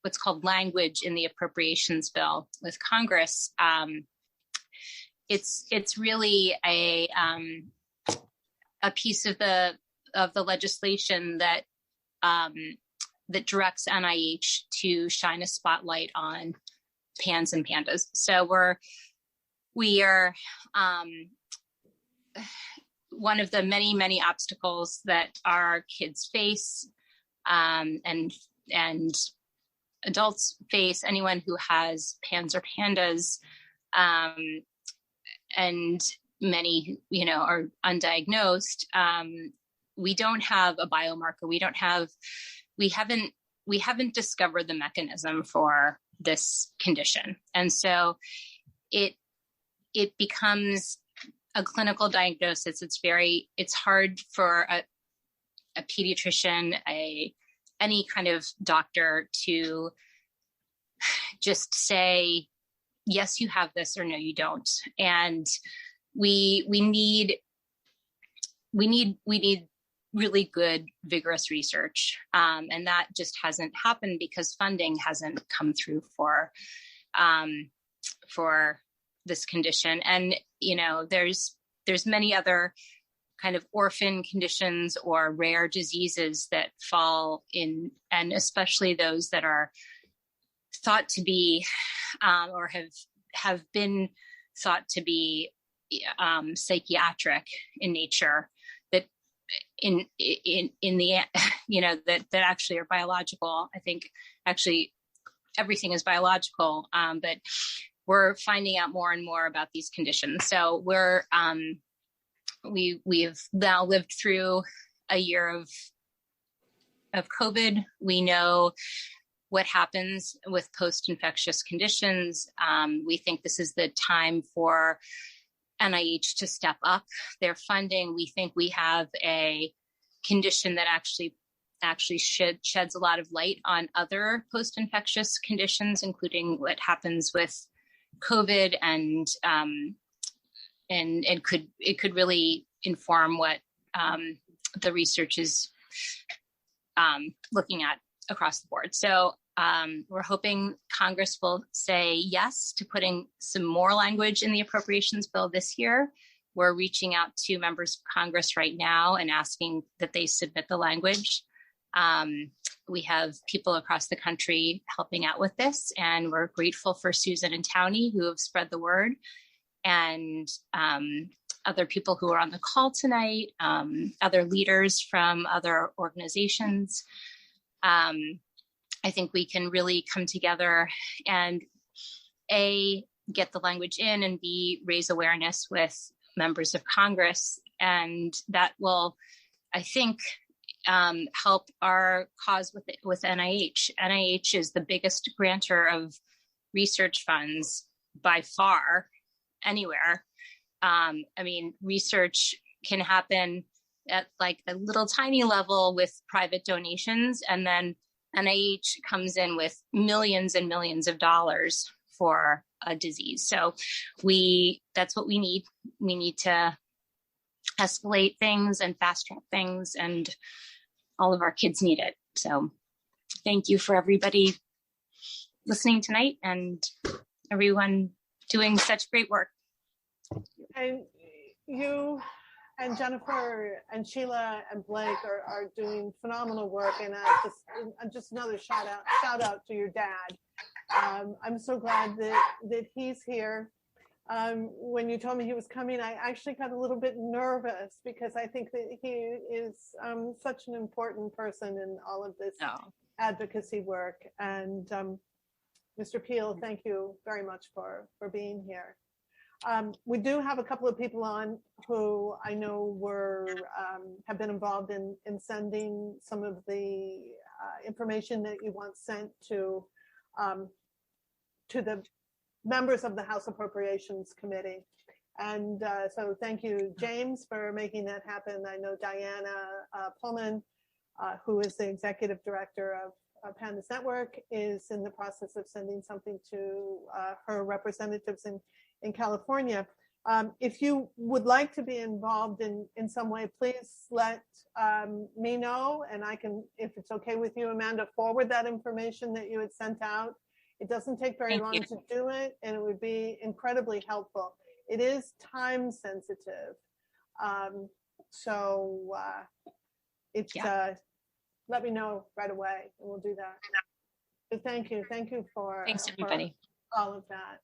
what's called language in the appropriations bill with Congress. It's really a piece of the legislation that directs NIH to shine a spotlight on PANS and PANDAS. So we are one of the many obstacles that our kids face, and adults face, anyone who has PANS or PANDAS, and many, are undiagnosed. We don't have a biomarker. We haven't discovered the mechanism for this condition. And so it becomes a clinical diagnosis. It's hard for a pediatrician, any kind of doctor to just say, yes, you have this, or no, you don't. And we need really good, vigorous research. And that just hasn't happened because funding hasn't come through for this condition. And, there's many other kind of orphan conditions or rare diseases that fall in, and especially those that are thought to be, or have been thought to be psychiatric in nature, that in the, that actually are biological. I think actually everything is biological, but we're finding out more and more about these conditions. So we've now lived through a year of COVID. We know what happens with post-infectious conditions. We think this is the time for NIH to step up their funding. We think we have a condition that actually sheds a lot of light on other post-infectious conditions, including what happens with COVID, and it could really inform what the research is looking at across the board. So we're hoping Congress will say yes to putting some more language in the appropriations bill this year. We're reaching out to members of Congress right now and asking that they submit the language. We have people across the country helping out with this, and we're grateful for Susan and Towny who have spread the word, and other people who are on the call tonight, other leaders from other organizations. I think we can really come together and A, get the language in, and B, raise awareness with members of Congress. And that will, I think, help our cause with NIH. NIH is the biggest grantor of research funds by far anywhere. I mean, research can happen at like a little tiny level with private donations, and then NIH comes in with millions and millions of dollars for a disease. So that's what we need. We need to escalate things and fast track things, and all of our kids need it. So thank you for everybody listening tonight and everyone doing such great work. And you and Jennifer and Sheila and Blake are doing phenomenal work. And just another shout out to your dad. I'm so glad that he's here. When you told me he was coming, I actually got a little bit nervous because I think that he is such an important person in all of this advocacy work. And Mr. Peel, thank you very much for being here. We do have a couple of people on who I know have been involved in sending some of the information that you want sent to the members of the House Appropriations Committee. And so thank you, James, for making that happen. I know Diana Pullman, who is the executive director of PANDAS Network, is in the process of sending something to her representatives in California. If you would like to be involved in some way, please let me know, and I can, if it's okay with you, Amanda, forward that information that you had sent out. It doesn't take very long to do it, and it would be incredibly helpful. It is time sensitive. Let me know right away, and we'll do that. So thank you for thanks everybody for all of that.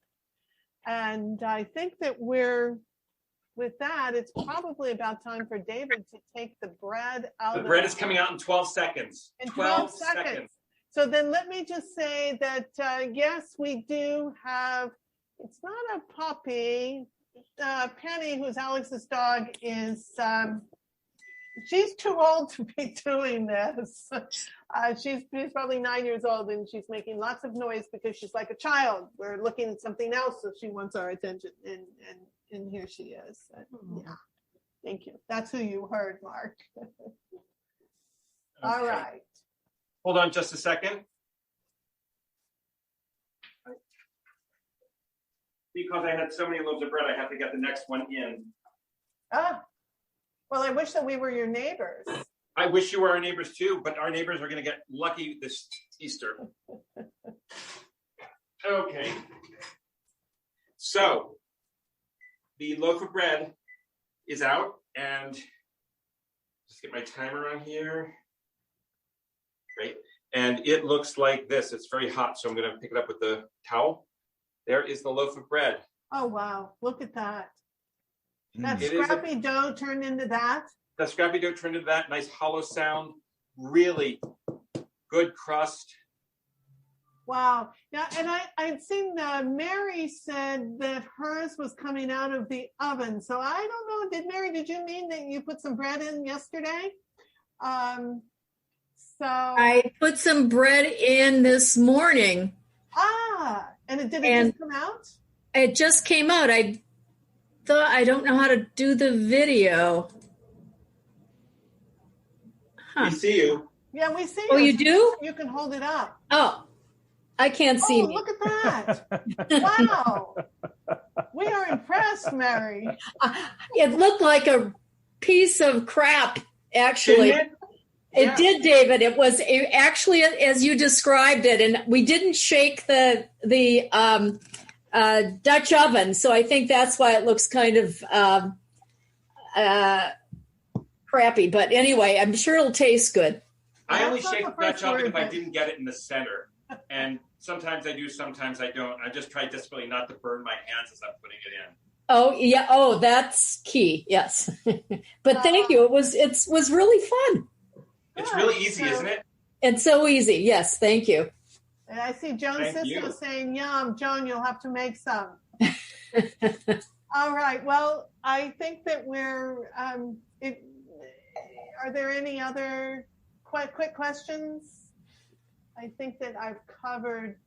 And I think that with that, it's probably about time for David to take the bread out. The bread is coming out in 12 seconds. In 12 seconds. So then let me just say that, yes, we do have, it's not a puppy. Penny, who's Alex's dog, is, she's too old to be doing this. She's probably 9 years old, and she's making lots of noise because she's like a child. We're looking at something else, so she wants our attention, and here she is. Yeah, thank you. That's who you heard, Mark. All right. Hold on just a second. Because I had so many loaves of bread, I have to get the next one in. Well, I wish that we were your neighbors. I wish you were our neighbors too, but our neighbors are going to get lucky this Easter. Okay. So the loaf of bread is out, and just get my timer on here. Great. And it looks like this. It's very hot, so I'm going to pick it up with the towel. There is the loaf of bread. Oh, wow. Look at that. That scrappy dough turned into that? The scrappy dough turned into that. Nice hollow sound. Really good crust. Wow. Yeah, and I'd seen Mary said that hers was coming out of the oven. So I don't know. Mary, did you mean that you put some bread in yesterday? So I put some bread in this morning. And did it just come out? It just came out. I don't know how to do the video. We see you. Yeah, we see you. Oh, you do? You can hold it up. Oh, I can't see me. Look at that. Wow. We are impressed, Mary. It looked like a piece of crap, actually. It did, David. It was actually as you described it, and we didn't shake the Dutch oven, so I think that's why it looks kind of crappy. But anyway, I'm sure it'll taste good. I only shake the Dutch oven if I didn't get it in the center, and sometimes I do, sometimes I don't. I just try desperately not to burn my hands as I'm putting it in. Oh yeah. Oh, that's key. Yes. But thank you. It was really fun. It's really easy, isn't it? It's so easy. Yes. Thank you. And I see Joan Cisco saying, "Yum, Joan, you'll have to make some." All right. Well, I think that we're. Are there any other quick questions? I think that I've covered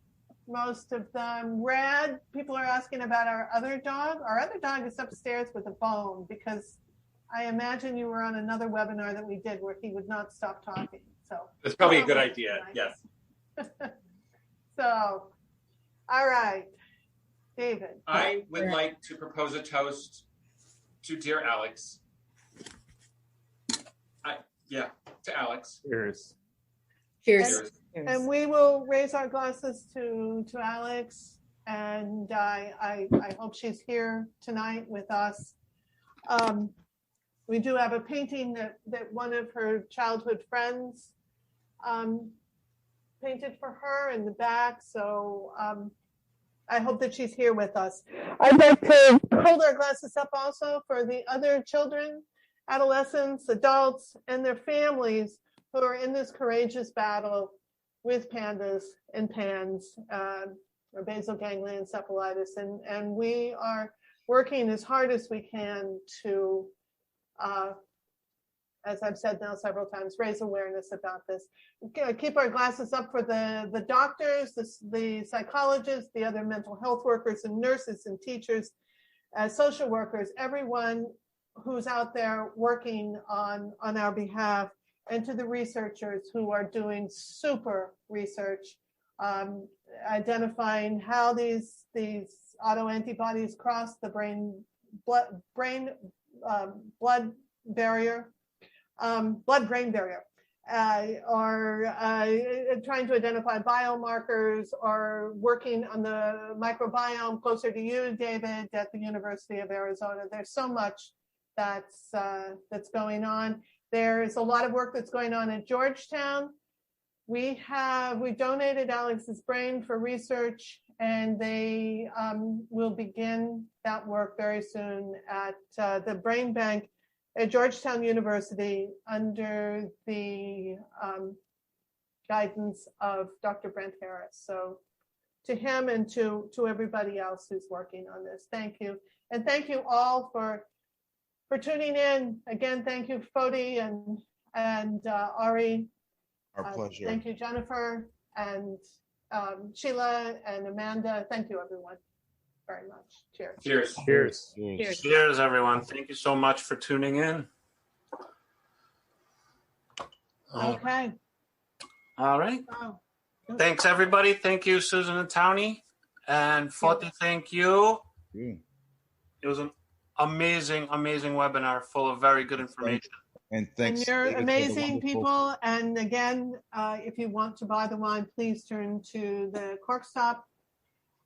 most of them. Rad, people are asking about our other dog. Our other dog is upstairs with a bone because I imagine you were on another webinar that we did where he would not stop talking. So it's probably a good idea. Yes. So, all right, David. I would like to propose a toast to dear Alex. To Alex. Cheers. Cheers. And we will raise our glasses to Alex, and I hope she's here tonight with us. We do have a painting that one of her childhood friends painted for her in the back, so I hope that she's here with us. I'd like to hold our glasses up also for the other children, adolescents, adults, and their families who are in this courageous battle with pandas and PANS, or basal ganglia encephalitis. And we are working as hard as we can to, as I've said now several times, raise awareness about this. Keep our glasses up for the doctors, the psychologists, the other mental health workers and nurses and teachers, social workers, everyone who's out there working on our behalf, and to the researchers who are doing super research, identifying how these autoantibodies cross the blood-brain barrier, or trying to identify biomarkers, or working on the microbiome closer to you, David, at the University of Arizona. There's so much that's going on. There's a lot of work that's going on at Georgetown. We donated Alex's brain for research, and they will begin that work very soon at the brain bank at Georgetown University under the guidance of Dr. Brent Harris. So to him and to everybody else who's working on this, thank you. And thank you all for tuning in. Again, thank you, Fodi and Ari. Our pleasure. Thank you, Jennifer, and Sheila and Amanda. Thank you, everyone, very much. Cheers. Cheers. Cheers. Cheers. Cheers, everyone. Thank you so much for tuning in. Okay. All right. Oh. Thanks, everybody. Thank you, Susan and Towny. And Foti, thank you. Yeah. It was an amazing webinar full of very good information. And thanks. And you're David, for the amazing wonderful- people. And again, if you want to buy the wine, please turn to the Cork Stop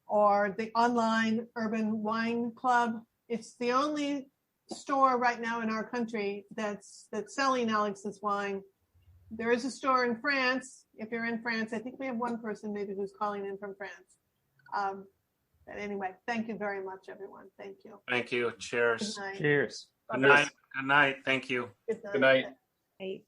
or the online Urban Wine Club. It's the only store right now in our country that's selling Alex's wine. There is a store in France. If you're in France, I think we have one person maybe who's calling in from France. But anyway, thank you very much, everyone. Thank you. Thank you. Cheers. Good night. Cheers. Good night. Good night. Thank you. Good night. Good night. Right.